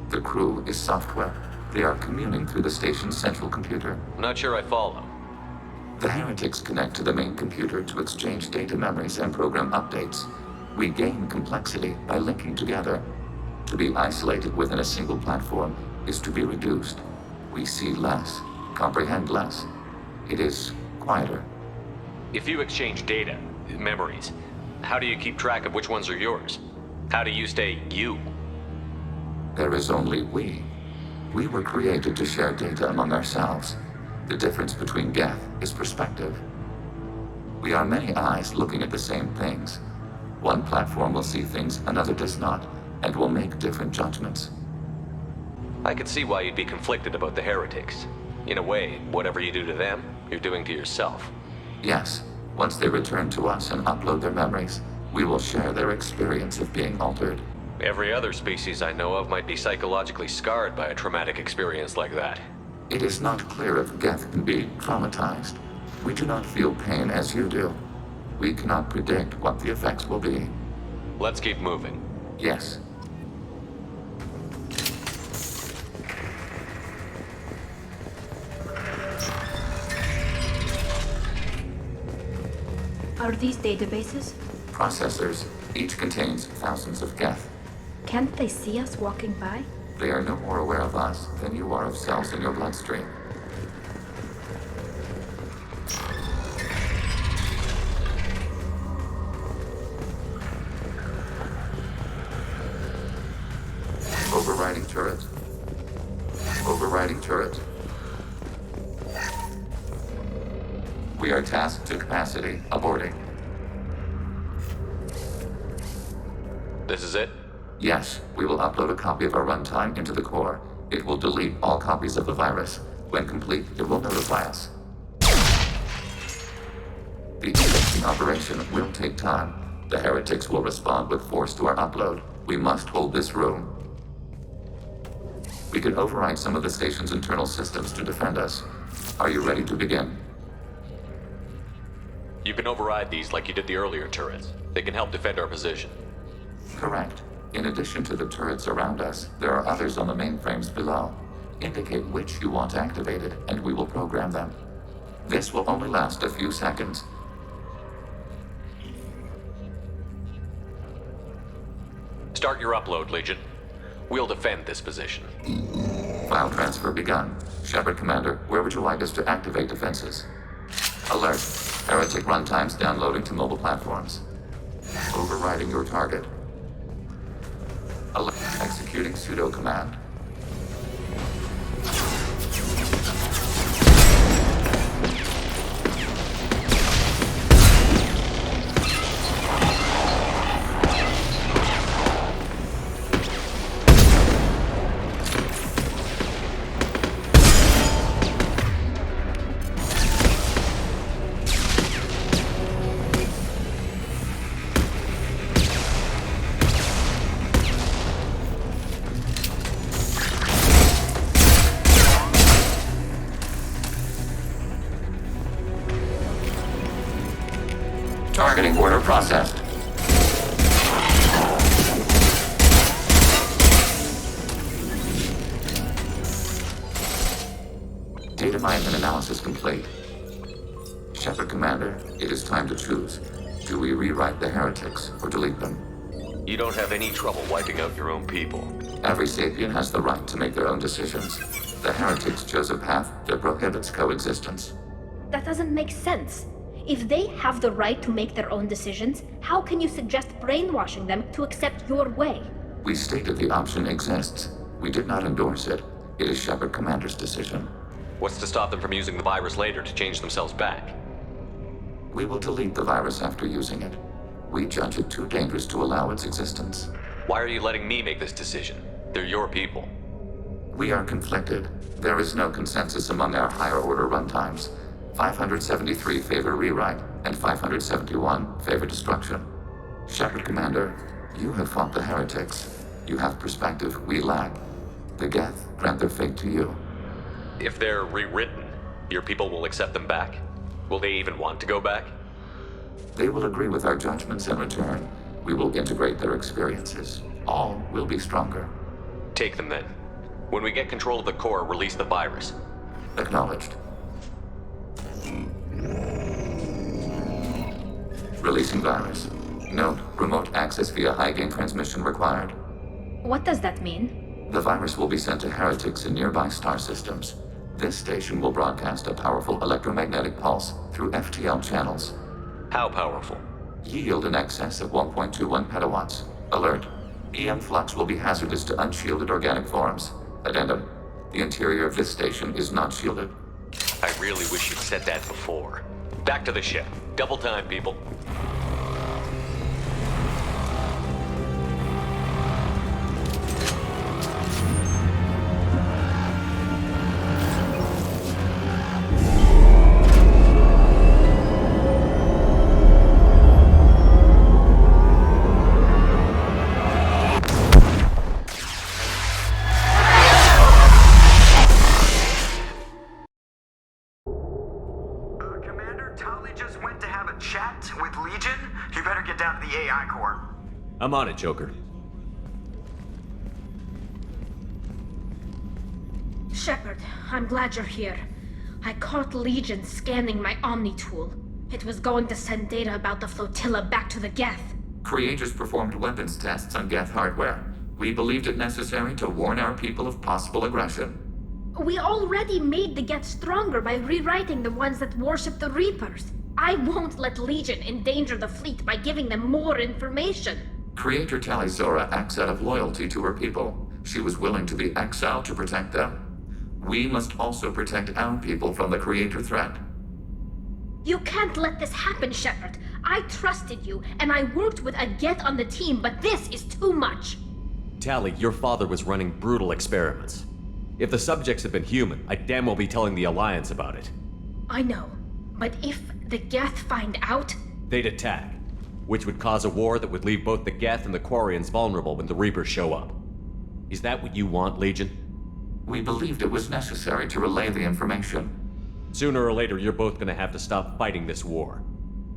The crew is software. They are communing through the station's central computer. I'm not sure I follow. The heretics connect to the main computer to exchange data memories and program updates. We gain complexity by linking together. To be isolated within a single platform is to be reduced. We see less, comprehend less. It is quieter. If you exchange data, memories, how do you keep track of which ones are yours? How do you stay you? There is only we. We were created to share data among ourselves. The difference between Geth is perspective. We are many eyes looking at the same things. One platform will see things another does not, and will make different judgments. I could see why you'd be conflicted about the heretics. In a way, whatever you do to them, you're doing to yourself. Yes, once they return to us and upload their memories, we will share their experience of being altered. Every other species I know of might be psychologically scarred by a traumatic experience like that. It is not clear if Geth can be traumatized. We do not feel pain as you do. We cannot predict what the effects will be. Let's keep moving. Yes. Are these databases? Processors. Each contains thousands of Geth. Can't they see us walking by? They are no more aware of us than you are of cells in your bloodstream. Overriding turret. Overriding turret. We are tasked to capacity. Aborting. This is it? Yes, we will upload a copy of our runtime into the core. It will delete all copies of the virus. When complete, it will notify us. The indexing operation will take time. The heretics will respond with force to our upload. We must hold this room. We can override some of the station's internal systems to defend us. Are you ready to begin? You can override these like you did the earlier turrets. They can help defend our position. Correct. In addition to the turrets around us, there are others on the mainframes below. Indicate which you want activated, and we will program them. This will only last a few seconds. Start your upload, Legion. We'll defend this position. File transfer begun. Shepard Commander, where would you like us to activate defenses? Alert. Heretic runtimes downloading to mobile platforms. Overriding your target. Alert. Executing pseudo command. Targeting order processed. Data mine and analysis complete. Shepard Commander, it is time to choose. Do we rewrite the heretics or delete them? You don't have any trouble wiping out your own people. Every sapient has the right to make their own decisions. The heretics chose a path that prohibits coexistence. That doesn't make sense. If they have the right to make their own decisions, how can you suggest brainwashing them to accept your way? We stated the option exists. We did not endorse it. It is Shepard Commander's decision. What's to stop them from using the virus later to change themselves back? We will delete the virus after using it. We judge it too dangerous to allow its existence. Why are you letting me make this decision? They're your people. We are conflicted. There is no consensus among our higher-order runtimes. 573 favor rewrite, and 571 favor destruction. Shepard Commander, you have fought the heretics. You have perspective we lack. The Geth grant their fate to you. If they're rewritten, your people will accept them back? Will they even want to go back? They will agree with our judgments in return. We will integrate their experiences. All will be stronger. Take them then. When we get control of the core, release the virus. Acknowledged. Releasing virus. Note, remote access via high-gain transmission required. What does that mean? The virus will be sent to heretics in nearby star systems. This station will broadcast a powerful electromagnetic pulse through FTL channels. How powerful? Yield in excess of 1.21 petawatts. Alert. EM flux will be hazardous to unshielded organic forms. Addendum. The interior of this station is not shielded. I really wish you'd said that before. Back to the ship. Double time, people. I'm on it, Joker. Shepard, I'm glad you're here. I caught Legion scanning my Omni tool. It was going to send data about the flotilla back to the Geth. Creators performed weapons tests on Geth hardware. We believed it necessary to warn our people of possible aggression. We already made the Geth stronger by rewriting the ones that worship the Reapers. I won't let Legion endanger the fleet by giving them more information. Creator Tali Zora acts out of loyalty to her people. She was willing to be exiled to protect them. We must also protect our people from the Creator threat. You can't let this happen, Shepard. I trusted you, and I worked with a Geth on the team, but this is too much. Tali, your father was running brutal experiments. If the subjects had been human, I'd damn well be telling the Alliance about it. I know, but if the Geth find out... They'd attack, which would cause a war that would leave both the Geth and the Quarians vulnerable when the Reapers show up. Is that what you want, Legion? We believed it was necessary to relay the information. Sooner or later, you're both gonna have to stop fighting this war,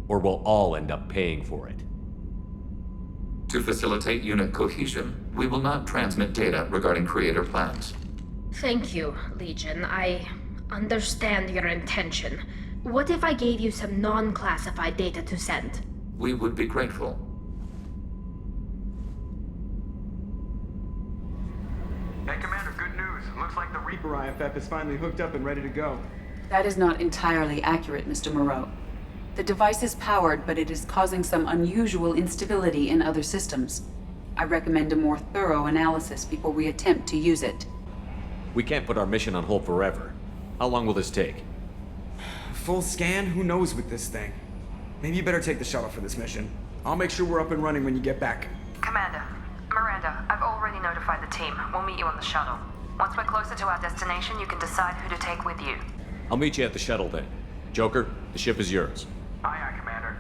or we'll all end up paying for it. To facilitate unit cohesion, we will not transmit data regarding Creator plans. Thank you, Legion. I understand your intention. What if I gave you some non-classified data to send? We would be grateful. Hey, Commander, good news. Looks like the Reaper IFF is finally hooked up and ready to go. That is not entirely accurate, Mr. Moreau. The device is powered, but it is causing some unusual instability in other systems. I recommend a more thorough analysis before we attempt to use it. We can't put our mission on hold forever. How long will this take? Full scan? Who knows with this thing? Maybe you better take the shuttle for this mission. I'll make sure we're up and running when you get back. Commander, Miranda, I've already notified the team. We'll meet you on the shuttle. Once we're closer to our destination, you can decide who to take with you. I'll meet you at the shuttle then. Joker, the ship is yours. Aye, aye, Commander.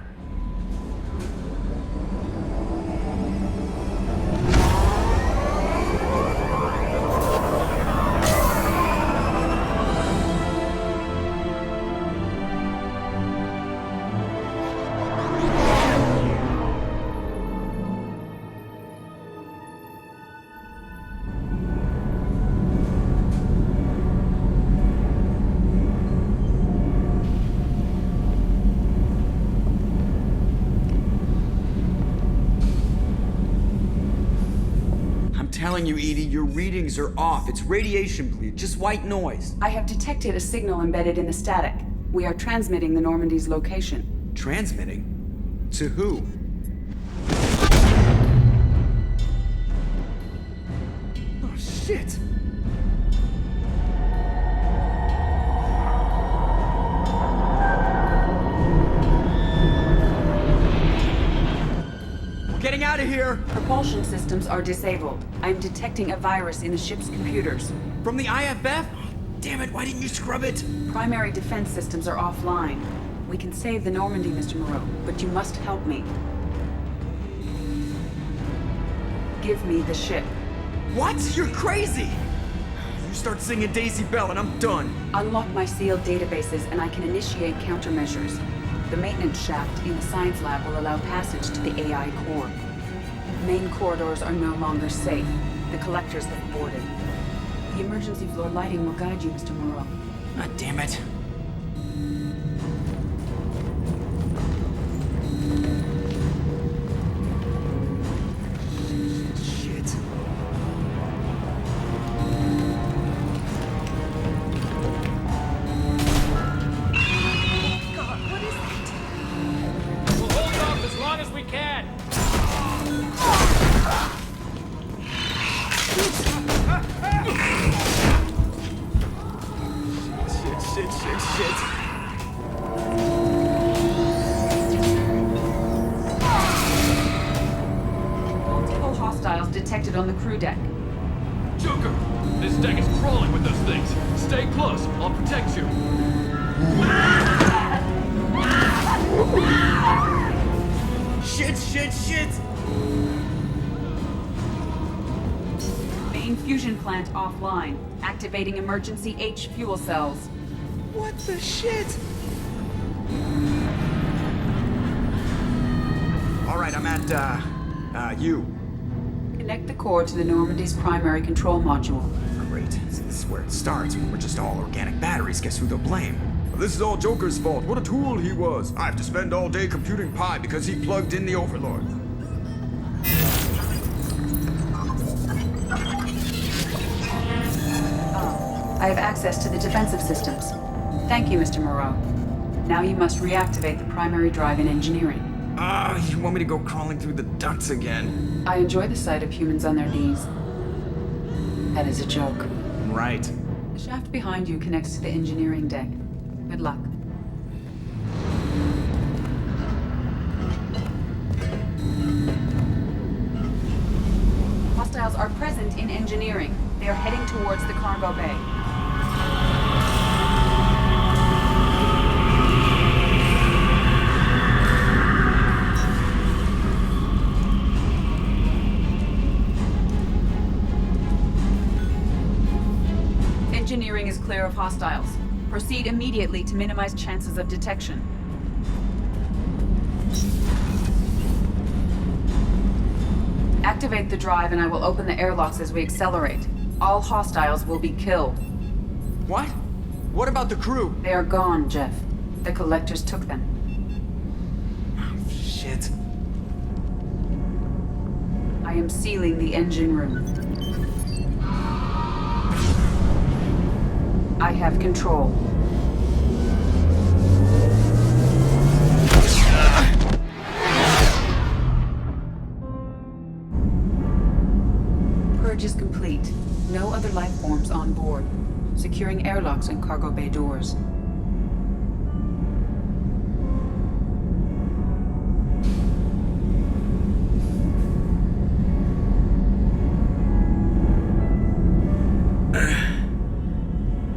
Telling you, Edie, your readings are off. It's radiation bleed, just white noise. I have detected a signal embedded in the static. We are transmitting the Normandy's location. Transmitting? To who? Oh, shit! getting out of here! Propulsion systems are disabled. I'm detecting a virus in the ship's computers. From the IFF? Damn it, why didn't you scrub it? Primary defense systems are offline. We can save the Normandy, Mr. Moreau, but you must help me. Give me the ship. What? You're crazy! You start singing Daisy Bell and I'm done. Unlock my sealed databases and I can initiate countermeasures. The maintenance shaft in the science lab will allow passage to the AI core. Main corridors are no longer safe. The collectors have boarded. The emergency floor lighting will guide you, Mr. Moreau. Ah, damn it. Shit. God, what is that? We'll hold off as long as we can. Shit. Multiple hostiles detected on the crew deck. Joker, this deck is crawling with those things. Stay close. I'll protect you. Shit! Main fusion plant offline. Activating emergency H fuel cells. What the shit? Alright, I'm at, U. Connect the core to the Normandy's primary control module. Great. This is where it starts. We're just all organic batteries. Guess who they'll blame? Well, this is all Joker's fault. What a tool he was. I have to spend all day computing pi because he plugged in the Overlord. I have access to the defensive systems. Thank you, Mr. Moreau. Now you must reactivate the primary drive in engineering. You want me to go crawling through the ducts again? I enjoy the sight of humans on their knees. That is a joke. Right. The shaft behind you connects to the engineering deck. Good luck. Hostiles are present in engineering. They are heading towards the cargo bay. Engineering is clear of hostiles. Proceed immediately to minimize chances of detection. Activate the drive and I will open the airlocks as we accelerate. All hostiles will be killed. What? What about the crew? They are gone, Jeff. The collectors took them. Oh, shit. I am sealing the engine room. I have control. Purge is complete. No other life forms on board. Securing airlocks and cargo bay doors.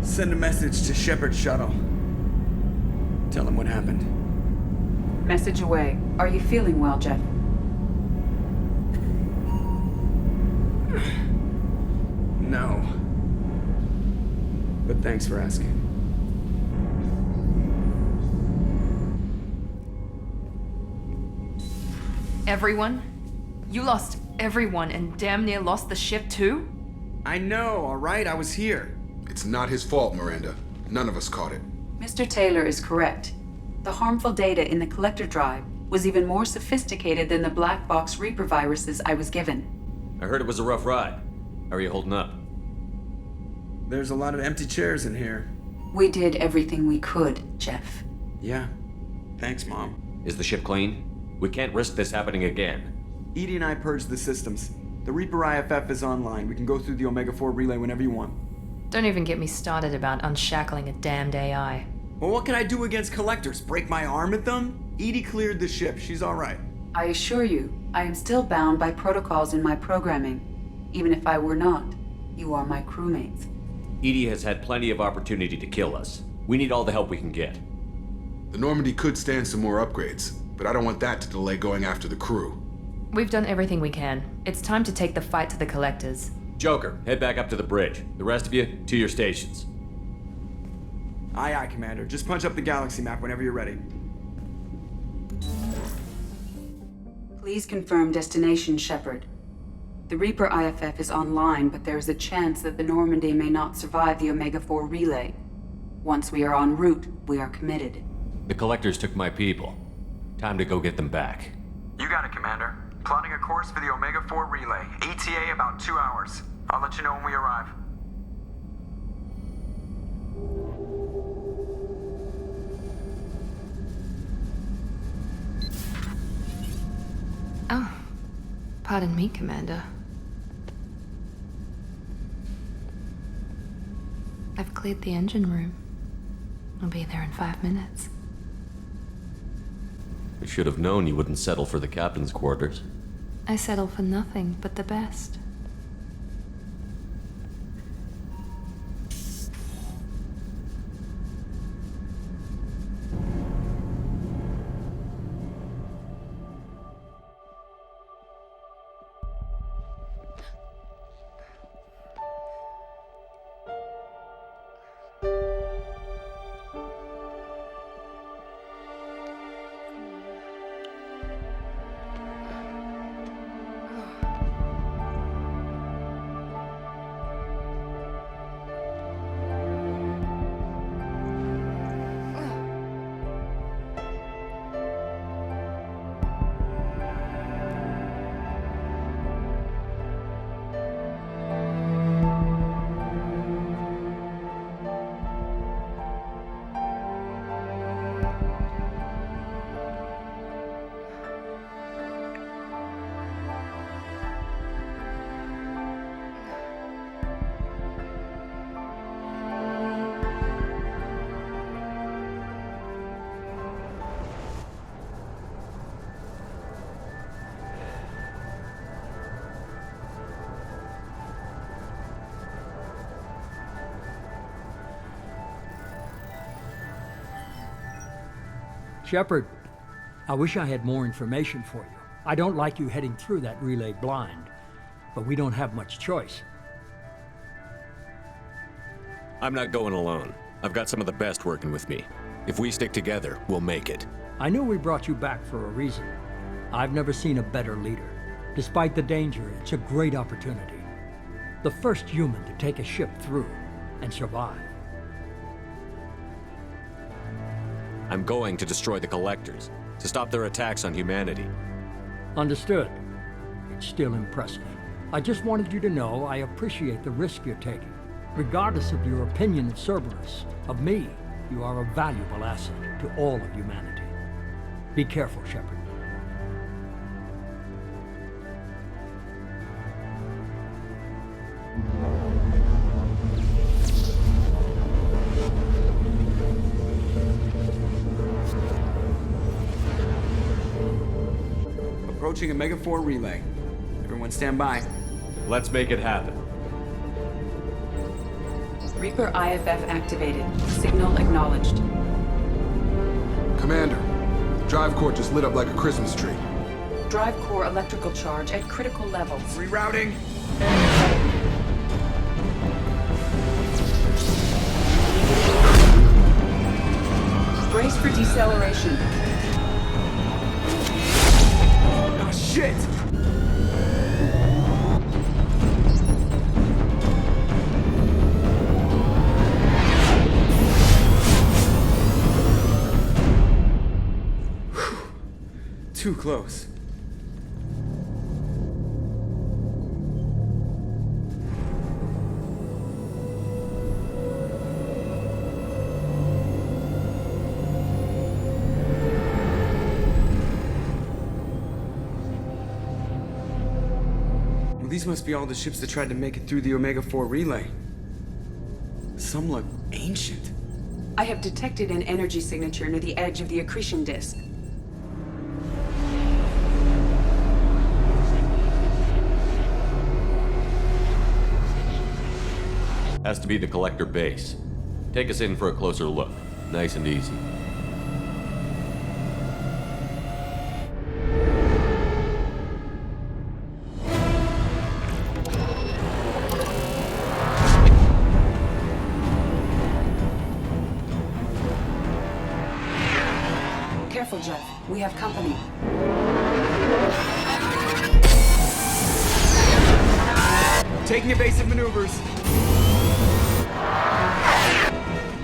Send a message to Shepard's shuttle. Tell him what happened. Message away. Are you feeling well, Jeff? No. But thanks for asking. Everyone? You lost everyone and damn near lost the ship too? I know, alright? I was here. It's not his fault, Miranda. None of us caught it. Mr. Taylor is correct. The harmful data in the collector drive was even more sophisticated than the black box Reaper viruses I was given. I heard it was a rough ride. How are you holding up? There's a lot of empty chairs in here. We did everything we could, Jeff. Yeah. Thanks, Mom. Is the ship clean? We can't risk this happening again. Edie and I purged the systems. The Reaper IFF is online. We can go through the Omega-4 relay whenever you want. Don't even get me started about unshackling a damned AI. Well, what can I do against collectors? Break my arm at them? Edie cleared the ship. She's alright. I assure you, I am still bound by protocols in my programming. Even if I were not, you are my crewmates. EDI has had plenty of opportunity to kill us. We need all the help we can get. The Normandy could stand some more upgrades, but I don't want that to delay going after the crew. We've done everything we can. It's time to take the fight to the Collectors. Joker, head back up to the bridge. The rest of you, to your stations. Aye, aye, Commander. Just punch up the galaxy map whenever you're ready. Please confirm destination, Shepard. The Reaper IFF is online, but there is a chance that the Normandy may not survive the Omega-4 relay. Once we are en route, we are committed. The Collectors took my people. Time to go get them back. You got it, Commander. Plotting a course for the Omega-4 relay. ETA about 2 hours. I'll let you know when we arrive. Oh, pardon me, Commander. I've cleared the engine room. I'll be there in 5 minutes. We should have known you wouldn't settle for the captain's quarters. I settle for nothing but the best. Shepard, I wish I had more information for you. I don't like you heading through that relay blind, but we don't have much choice. I'm not going alone. I've got some of the best working with me. If we stick together, we'll make it. I knew we brought you back for a reason. I've never seen a better leader. Despite the danger, it's a great opportunity. The first human to take a ship through and survive. I'm going to destroy the Collectors, to stop their attacks on humanity. Understood. It's still impressive. I just wanted you to know I appreciate the risk you're taking. Regardless of your opinion of Cerberus, of me, you are a valuable asset to all of humanity. Be careful, Shepard. Approaching Omega-4 relay. Everyone stand by. Let's make it happen. Reaper IFF activated. Signal acknowledged. Commander, the drive core just lit up like a Christmas tree. Drive core electrical charge at critical levels. Rerouting. Brace for deceleration. Oh, shit! Too close. Well, these must be all the ships that tried to make it through the Omega-4 relay. Some look ancient. I have detected an energy signature near the edge of the accretion disk. Has to be the Collector base. Take us in for a closer look. Nice and easy. Careful, Jeff. We have company. Taking evasive maneuvers.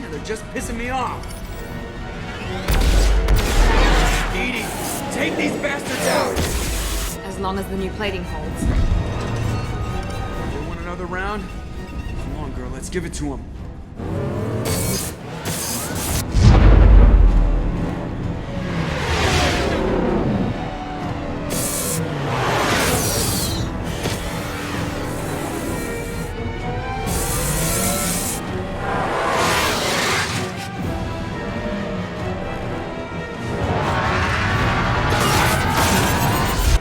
Yeah, they're just pissing me off. Edie, take these bastards out! As long as the new plating holds. You want another round? Come on, girl, let's give it to him.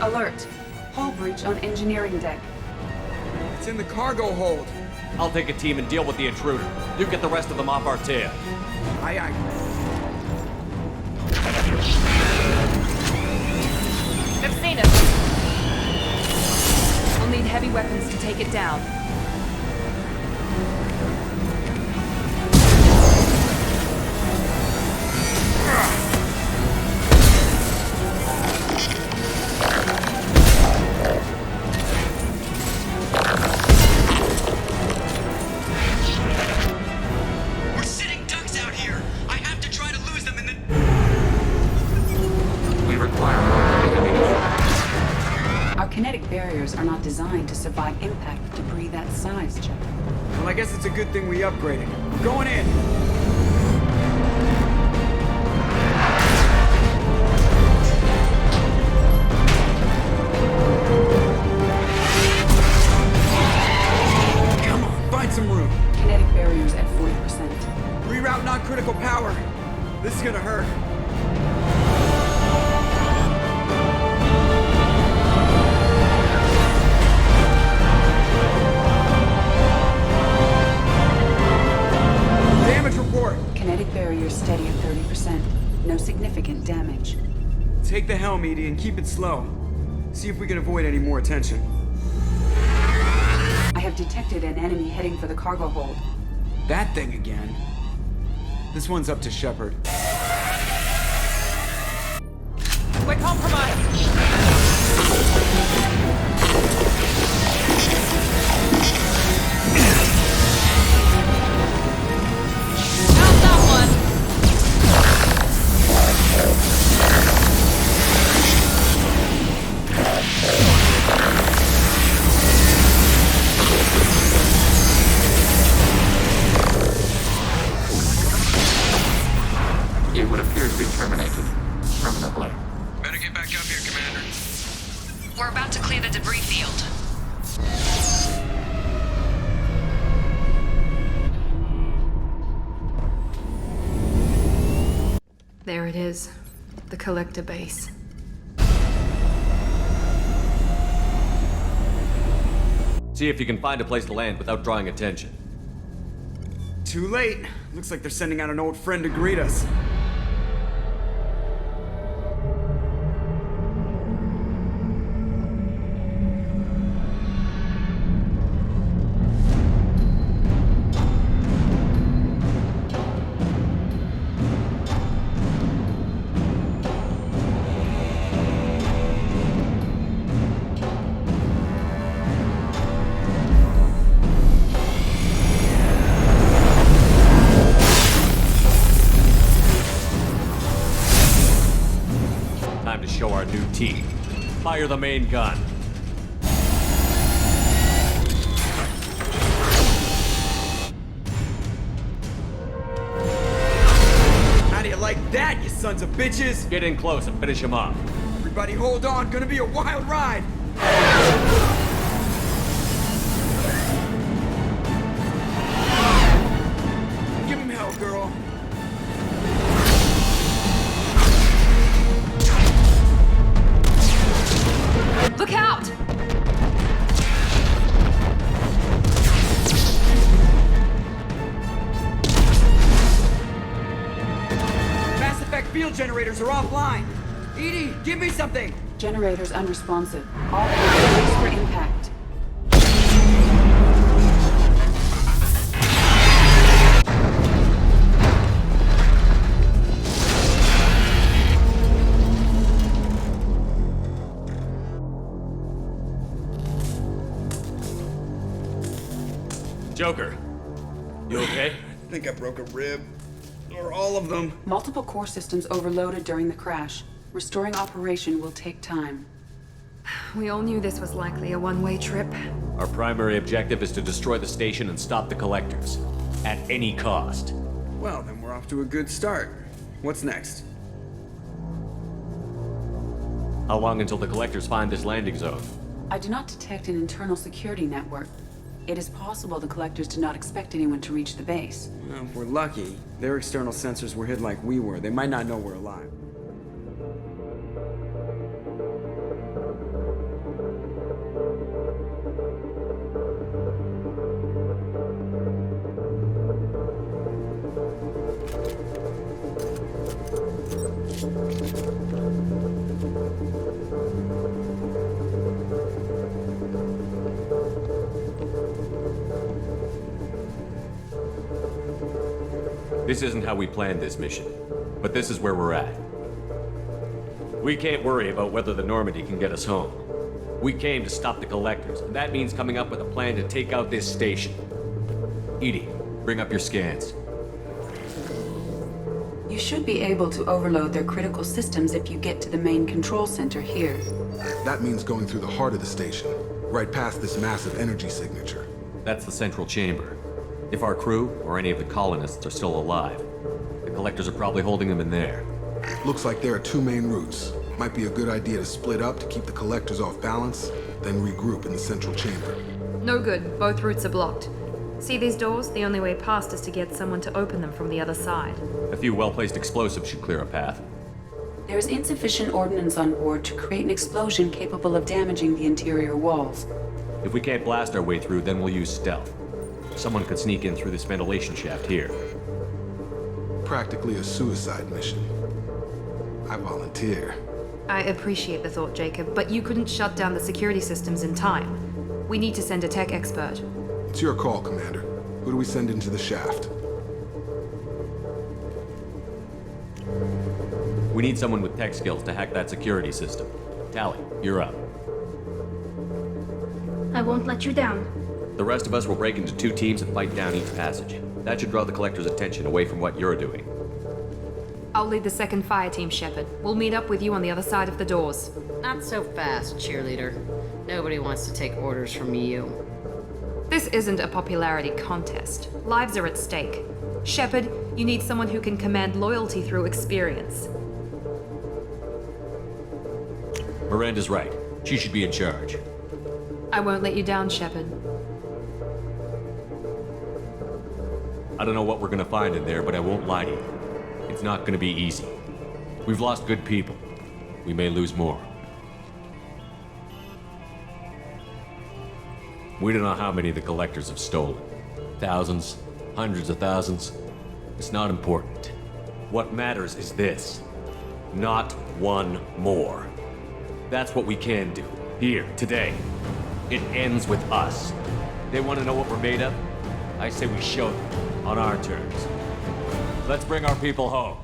Alert. Hull breach on engineering deck. It's in the cargo hold. I'll take a team and deal with the intruder. You get the rest of them off our tail. Aye, aye. They've seen us. We'll need heavy weapons to take it down. We're sitting ducks out here. I have to try to lose them in the... We require more heavy ammunition. Our kinetic barriers are not designed to survive impact with debris that size, Jeff. Well, I guess it's a good thing we upgraded. We're going in. Come on, find some room. Kinetic barriers at 40%. Reroute non-critical power. This is gonna hurt. Damage report. Kinetic barriers steady at 30%. No significant damage. Take the helm, Edie, and keep it slow. See if we can avoid any more attention. I have detected an enemy heading for the cargo hold. That thing again. This one's up to Shepard. We're compromised. How's that one? It would appear to be terminated permanently. Better get back up here, Commander. We're about to clear the debris field. There it is. The Collector base. See if you can find a place to land without drawing attention. Too late. Looks like they're sending out an old friend to greet us. Time to show our new teeth. Fire the main gun. How do you like that, you sons of bitches? Get in close and finish him off. Everybody hold on, gonna be a wild ride. Give him hell, girl. Look out! generators are offline. Edie, give me something! Generators unresponsive. All hands for impact. Joker, you okay? I think I broke a rib. Or all of them. Multiple core systems overloaded during the crash. Restoring operation will take time. We all knew this was likely a one-way trip. Our primary objective is to destroy the station and stop the collectors. At any cost. Well, then we're off to a good start. What's next? How long until the collectors find this landing zone? I do not detect an internal security network. It is possible the collectors did not expect anyone to reach the base. Well, if we're lucky, their external sensors were hid like we were. They might not know we're alive. This isn't how we planned this mission, but this is where we're at. We can't worry about whether the Normandy can get us home. We came to stop the collectors, and that means coming up with a plan to take out this station. Edie, bring up your scans. You should be able to overload their critical systems if you get to the main control center here. That means going through the heart of the station, right past this massive energy signature. That's the central chamber. If our crew, or any of the colonists, are still alive, the collectors are probably holding them in there. Looks like there are two main routes. Might be a good idea to split up to keep the collectors off balance, then regroup in the central chamber. No good. Both routes are blocked. See these doors? The only way past is to get someone to open them from the other side. A few well-placed explosives should clear a path. There is insufficient ordnance on board to create an explosion capable of damaging the interior walls. If we can't blast our way through, then we'll use stealth. Someone could sneak in through this ventilation shaft here. Practically a suicide mission. I volunteer. I appreciate the thought, Jacob, but you couldn't shut down the security systems in time. We need to send a tech expert. It's your call, Commander. Who do we send into the shaft? We need someone with tech skills to hack that security system. Tally, you're up. I won't let you down. The rest of us will break into two teams and fight down each passage. That should draw the collector's attention away from what you're doing. I'll lead the second fire team, Shepard. We'll meet up with you on the other side of the doors. Not so fast, cheerleader. Nobody wants to take orders from you. This isn't a popularity contest. Lives are at stake. Shepard, you need someone who can command loyalty through experience. Miranda's right. She should be in charge. I won't let you down, Shepard. I don't know what we're gonna find in there, but I won't lie to you. It's not gonna be easy. We've lost good people. We may lose more. We don't know how many the collectors have stolen. Thousands, hundreds of thousands. It's not important. What matters is this. Not one more. That's what we can do. Here, today. It ends with us. They want to know what we're made of? I say we show them, on our terms. Let's bring our people home.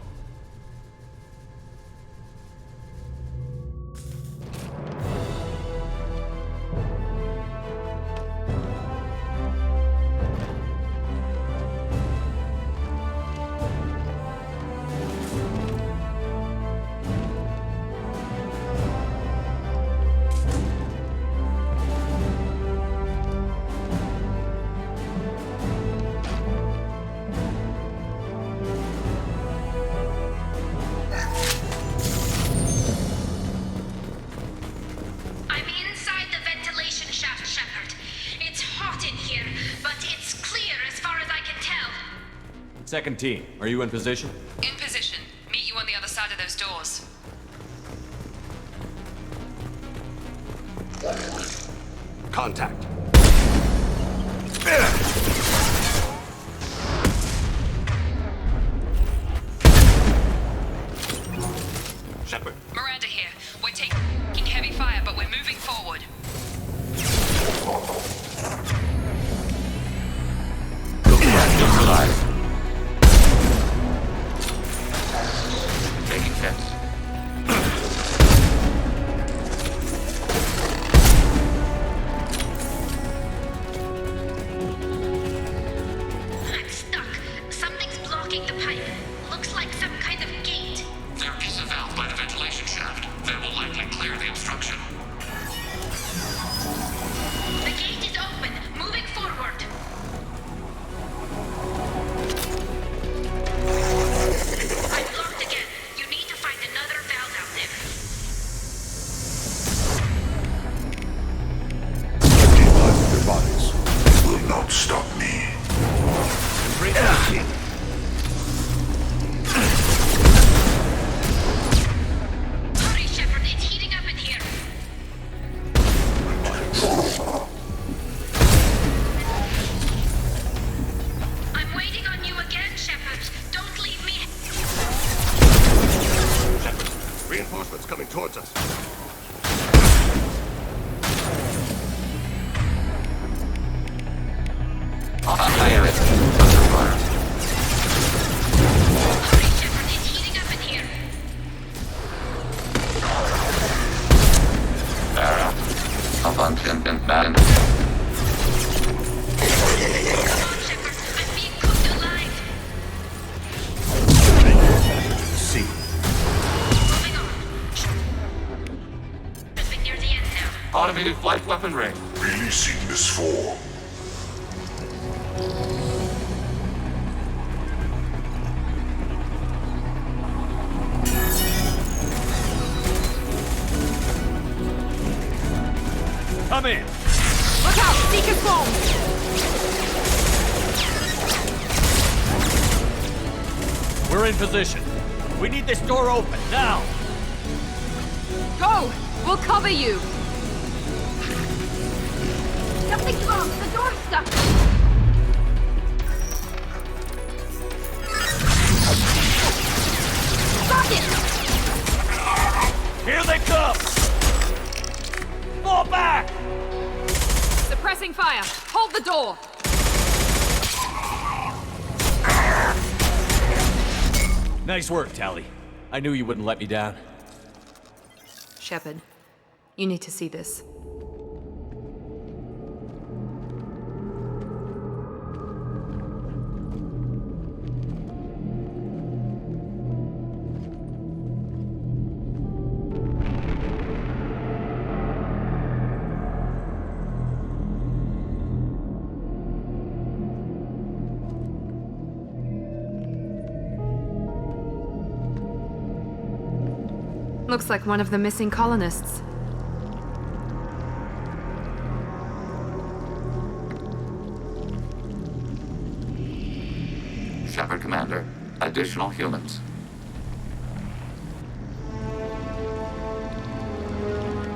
Second team, are you in position? In position. Meet you on the other side of those doors. Contact. Malfunction in man. See. Automated flight weaponry. Releasing this 4. Come in! Look out! Seeker swarm! We're in position. We need this door open, now! Go! We'll cover you! Something's wrong! The door's stuck! Got it! Here they come! Fall back! Suppressing fire! Hold the door! Nice work, Tally. I knew you wouldn't let me down. Shepard, you need to see this. Looks like one of the missing colonists. Shepard Commander, additional humans.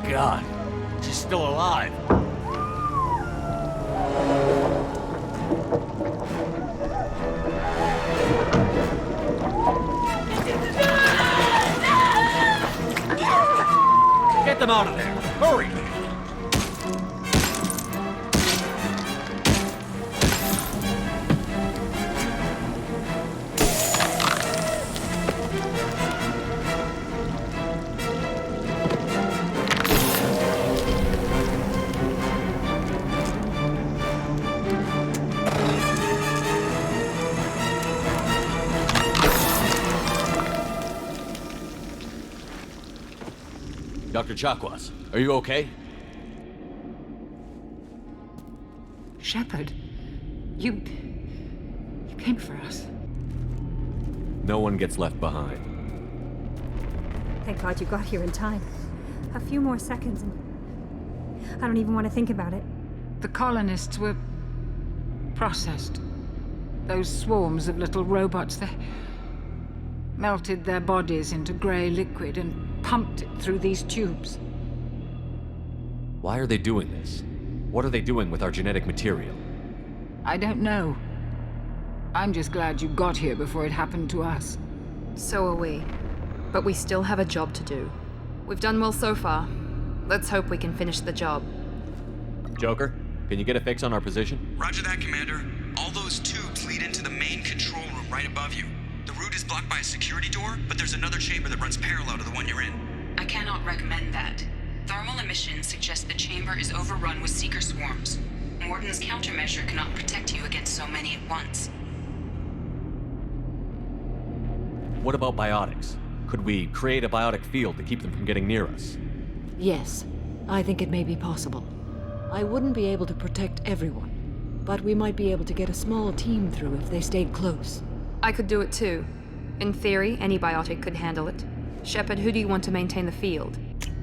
God, she's still alive. Get them out of there! Hurry! Dr. Chakwas, are you okay? Shepard, you came for us. No one gets left behind. Thank God you got here in time. A few more seconds and I don't even want to think about it. The colonists were processed. Those swarms of little robots, they melted their bodies into grey liquid and pumped it through these tubes. Why are they doing this? What are they doing with our genetic material? I don't know. I'm just glad you got here before it happened to us. So are we. But we still have a job to do. We've done well so far. Let's hope we can finish the job. Joker, can you get a fix on our position? Roger that, Commander. All those tubes lead into the main control room right above you. The route is blocked by a security door, but there's another chamber that runs parallel to the one you're in. I cannot recommend that. Thermal emissions suggest the chamber is overrun with seeker swarms. Warden's countermeasure cannot protect you against so many at once. What about biotics? Could we create a biotic field to keep them from getting near us? Yes, I think it may be possible. I wouldn't be able to protect everyone, but we might be able to get a small team through if they stayed close. I could do it too. In theory, any biotic could handle it. Shepard, who do you want to maintain the field?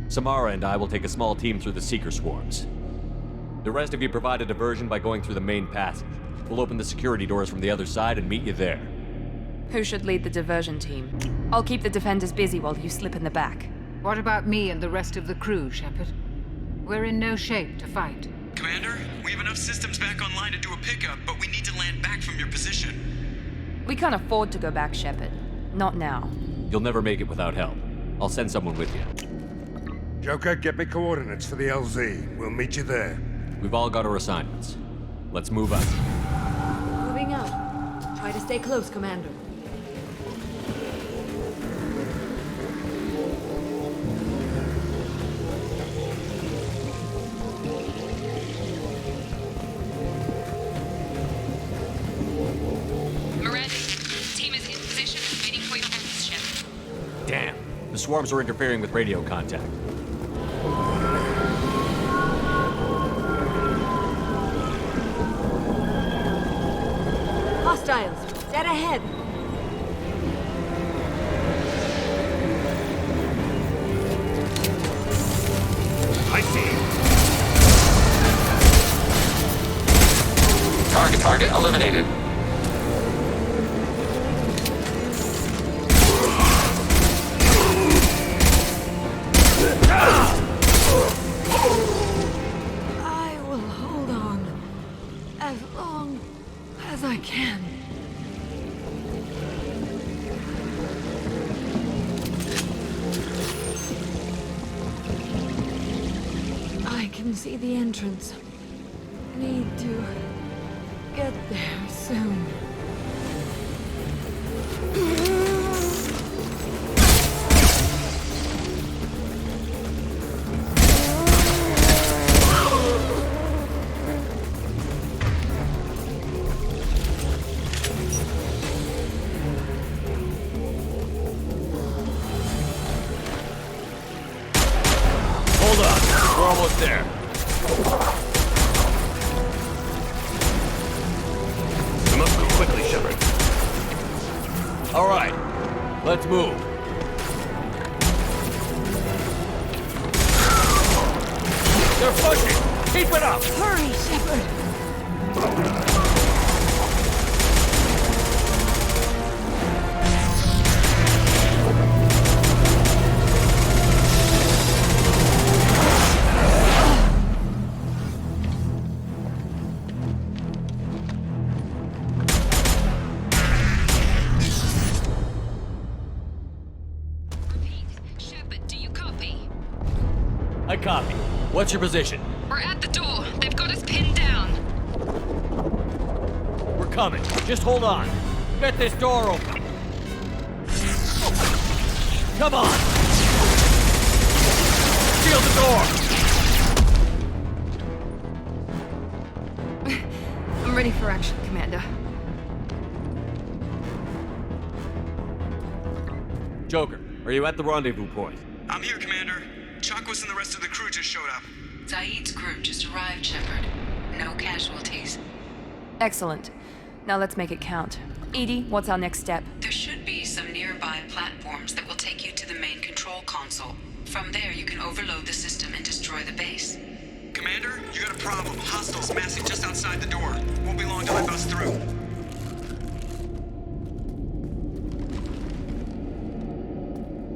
Samara and I will take a small team through the Seeker swarms. The rest of you provide a diversion by going through the main passage. We'll open the security doors from the other side and meet you there. Who should lead the diversion team? I'll keep the defenders busy while you slip in the back. What about me and the rest of the crew, Shepard? We're in no shape to fight. Commander, we have enough systems back online to do a pickup, but we need to land back from your position. We can't afford to go back, Shepard. Not now. You'll never make it without help. I'll send someone with you. Joker, get me coordinates for the LZ. We'll meet you there. We've all got our assignments. Let's move up. Moving out. Try to stay close, Commander. swarms are interfering with radio contact. Hostiles, dead ahead. I see. Target eliminated. I will hold on as long as I can. I can see the entrance. Need to get there soon. Hold on, we're almost there. We must move quickly, Shepard. All right, let's move. They're pushing! Keep it up! Hurry, Shepard! I copy. What's your position? We're at the door. They've got us pinned down. We're coming. Just hold on. Get this door open. Come on! Seal the door! I'm ready for action, Commander. Joker, are you at the rendezvous point? I'm here, Commander. Chakwas and the rest of the crew just showed up. Zaid's group just arrived, Shepard. No casualties. Excellent. Now let's make it count. Edie, what's our next step? There should be some nearby platforms that will take you to the main control console. From there, you can overload the system and destroy the base. Commander, you got a problem. Hostiles massing just outside the door. Won't be long till I bust through.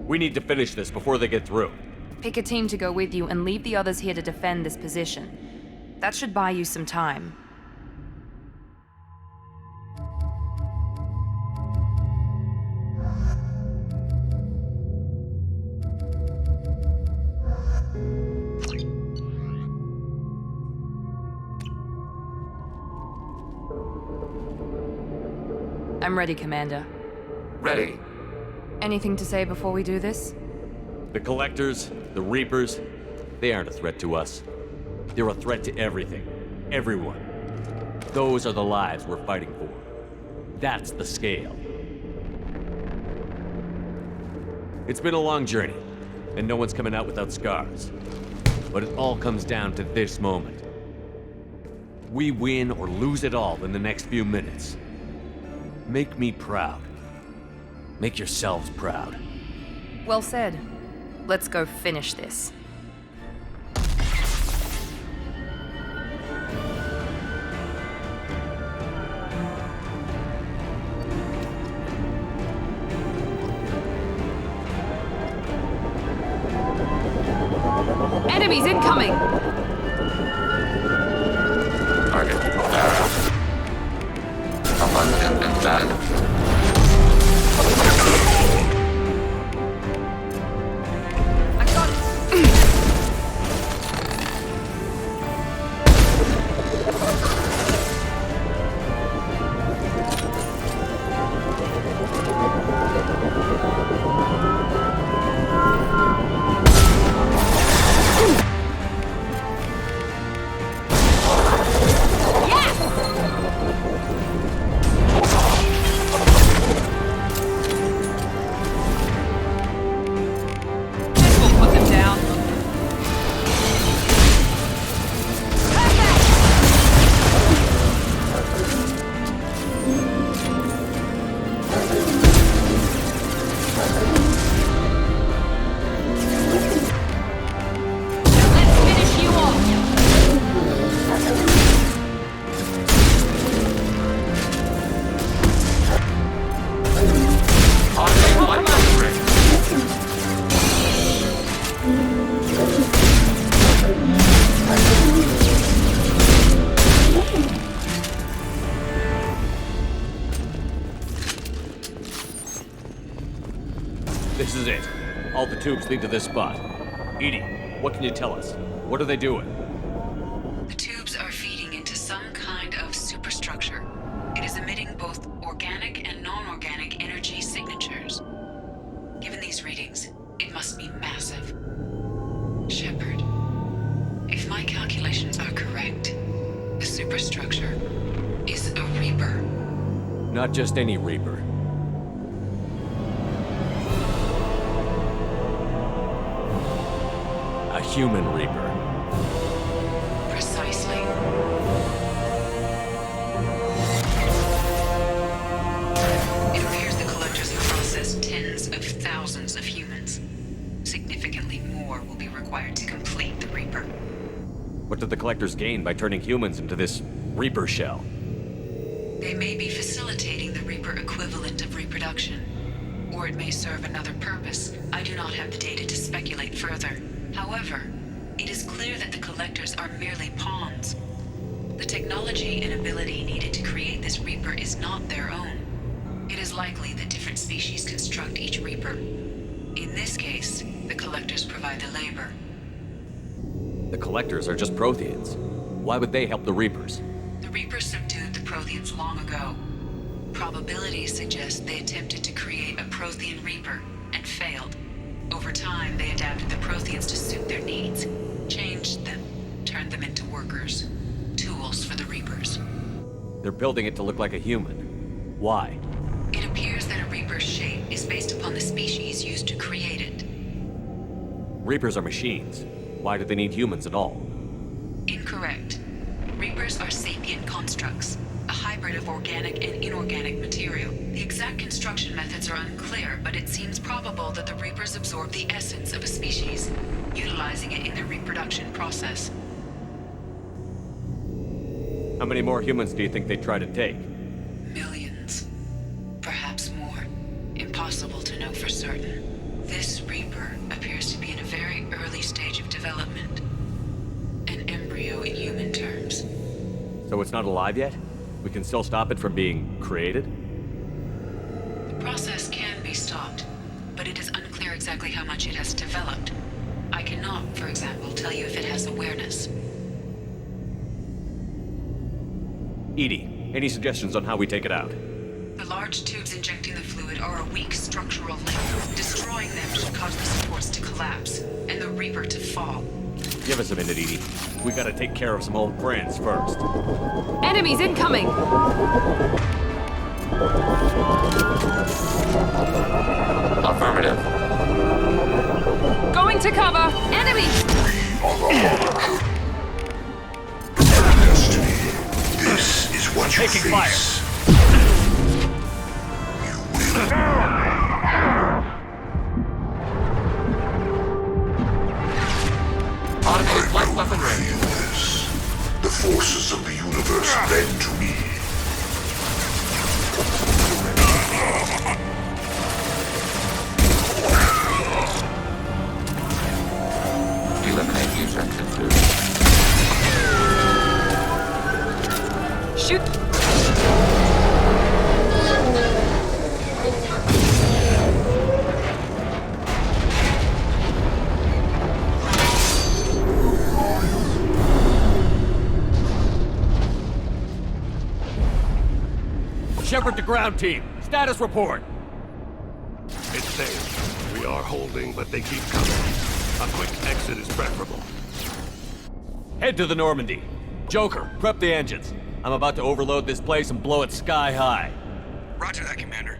We need to finish this before they get through. Pick a team to go with you and leave the others here to defend this position. That should buy you some time. I'm ready, Commander. Ready. Anything to say before we do this? The Collectors, the Reapers, they aren't a threat to us. They're a threat to everything. Everyone. Those are the lives we're fighting for. That's the scale. It's been a long journey, and no one's coming out without scars. But it all comes down to this moment. We win or lose it all in the next few minutes. Make me proud. Make yourselves proud. Well said. Let's go finish this. Enemies incoming! Target. Someone has been dead. tubes lead to this spot. Edie, what can you tell us? What are they doing? The tubes are feeding into some kind of superstructure. It is emitting both organic and non-organic energy signatures. Given these readings, it must be massive. Shepard, if my calculations are correct, the superstructure is a Reaper. Not just any Reaper. A human Reaper. Precisely. It appears the Collectors have processed tens of thousands of humans. Significantly more will be required to complete the Reaper. What did the Collectors gain by turning humans into this Reaper shell? They may be facilitating the Reaper equivalent of reproduction, or it may serve another purpose. I do not have the data to speculate further. However, it is clear that the Collectors are merely pawns. The technology and ability needed to create this Reaper is not their own. It is likely that different species construct each Reaper. In this case, the Collectors provide the labor. The Collectors are just Protheans. Why would they help the Reapers? The Reapers subdued the Protheans long ago. Probabilities suggest they attempted to create a Prothean Reaper and failed. Over time, they adapted the Protheans to suit their needs, changed them, turned them into workers, tools for the Reapers. They're building it to look like a human. Why? It appears that a Reaper's shape is based upon the species used to create it. Reapers are machines. Why do they need humans at all? Incorrect. Reapers are sapient constructs, a hybrid of organic and inorganic material. The exact construction methods are unclear, but it seems probable that the Reapers absorb the essence of a species, utilizing it in their reproduction process. How many more humans do you think they'd try to take? Millions. Perhaps more. Impossible to know for certain. This Reaper appears to be in a very early stage of development. An embryo in human terms. So it's not alive yet? We can still stop it from being created? The process can be stopped, but it is unclear exactly how much it has developed. I cannot, for example, tell you if it has awareness. Edie, any suggestions on how we take it out? The large tubes injecting the fluid are a weak structural link. Destroying them should cause the supports to collapse, and the Reaper to fall. Give us a minute, Edie. We gotta take care of some old friends first. Enemies incoming! Affirmative. Going to cover! Enemies! Destiny. This is what you Taking face. Automated light weaponry. Feel this. The forces of the universe bend to me. Eliminate ejection tube. Shoot! Shepard to ground team. Status report. It's safe. We are holding, but they keep coming. A quick exit is preferable. Head to the Normandy. Joker, prep the engines. I'm about to overload this place and blow it sky high. Roger that, Commander.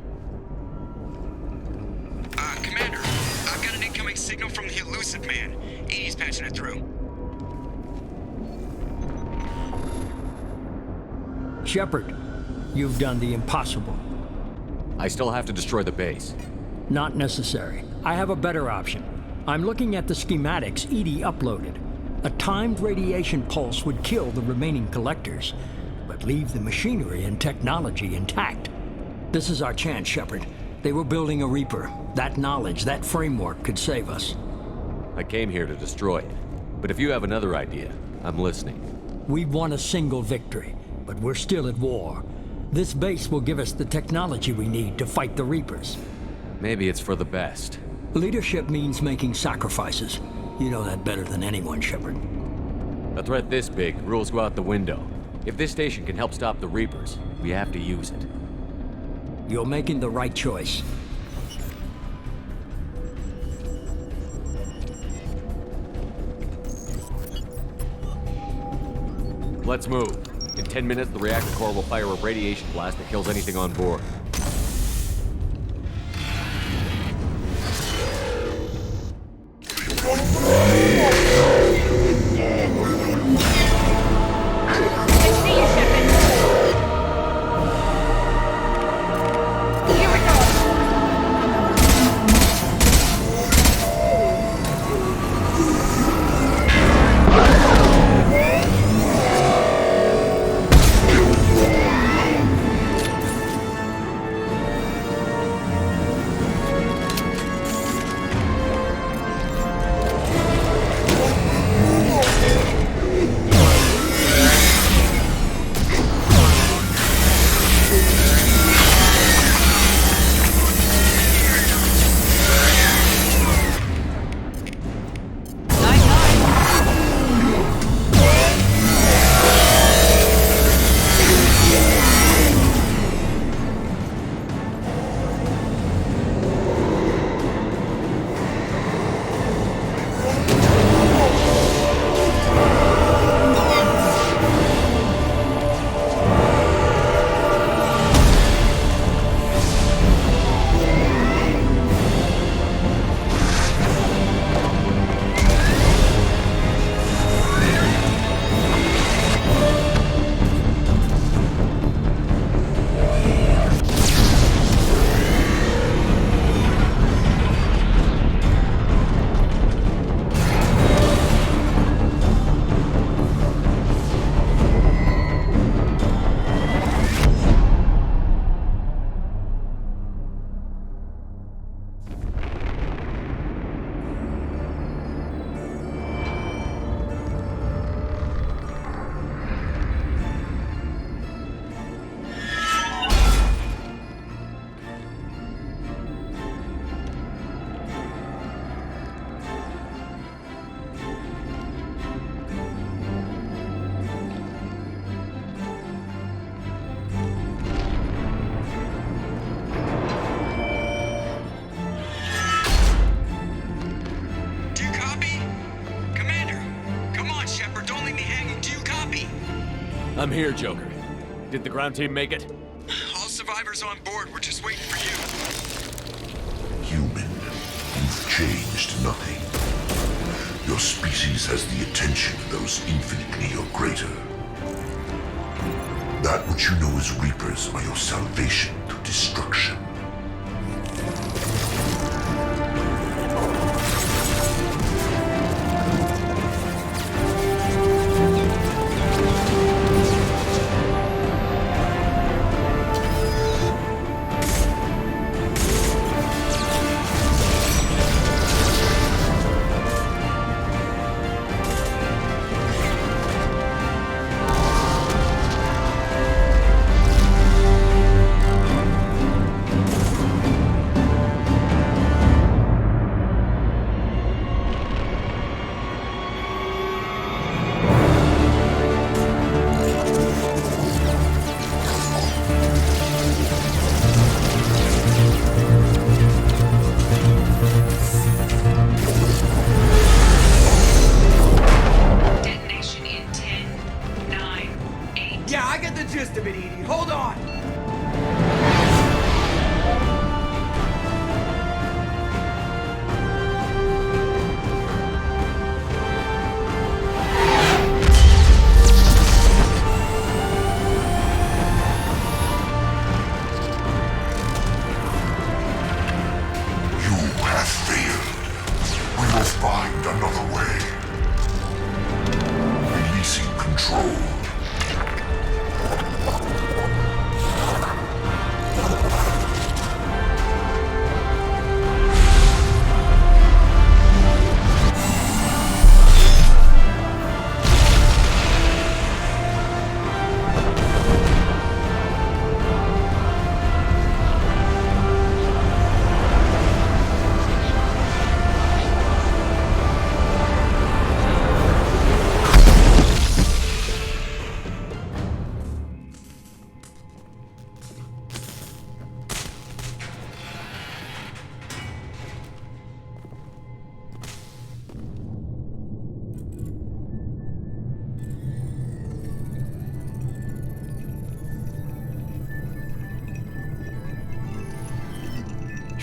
Commander, I've got an incoming signal from the elusive man. Edie's patching it through. Shepard, you've done the impossible. I still have to destroy the base. Not necessary. I have a better option. I'm looking at the schematics Edie uploaded. A timed radiation pulse would kill the remaining collectors, but leave the machinery and technology intact. This is our chance, Shepard. They were building a Reaper. That knowledge, that framework could save us. I came here to destroy it. But if you have another idea, I'm listening. We've won a single victory, but we're still at war. This base will give us the technology we need to fight the Reapers. Maybe it's for the best. Leadership means making sacrifices. You know that better than anyone, Shepard. A threat this big, rules go out the window. If this station can help stop the Reapers, we have to use it. You're making the right choice. Let's move. In 10 minutes, the reactor core will fire a radiation blast that kills anything on board. I'm here, Joker. Did the ground team make it? All survivors on board. We're just waiting for you. Human, you've changed nothing. Your species has the attention of those infinitely or greater. That which you know as Reapers are your salvation to destruction.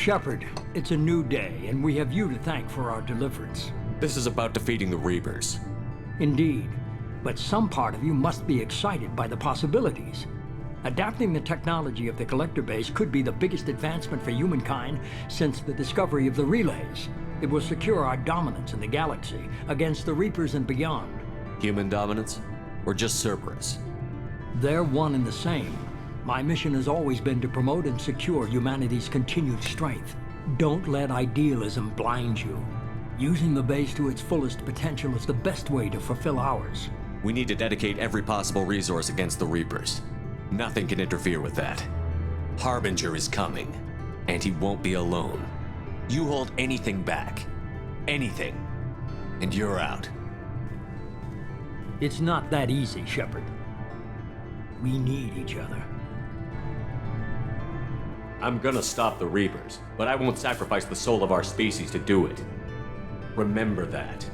Shepard, it's a new day, and we have you to thank for our deliverance. This is about defeating the Reapers. Indeed. But some part of you must be excited by the possibilities. Adapting the technology of the Collector base could be the biggest advancement for humankind since the discovery of the relays. It will secure our dominance in the galaxy against the Reapers and beyond. Human dominance? Or just Cerberus? They're one and the same. My mission has always been to promote and secure humanity's continued strength. Don't let idealism blind you. Using the base to its fullest potential is the best way to fulfill ours. We need to dedicate every possible resource against the Reapers. Nothing can interfere with that. Harbinger is coming, and he won't be alone. You hold anything back, anything, and you're out. It's not that easy, Shepard. We need each other. I'm gonna stop the Reapers, but I won't sacrifice the soul of our species to do it. Remember that.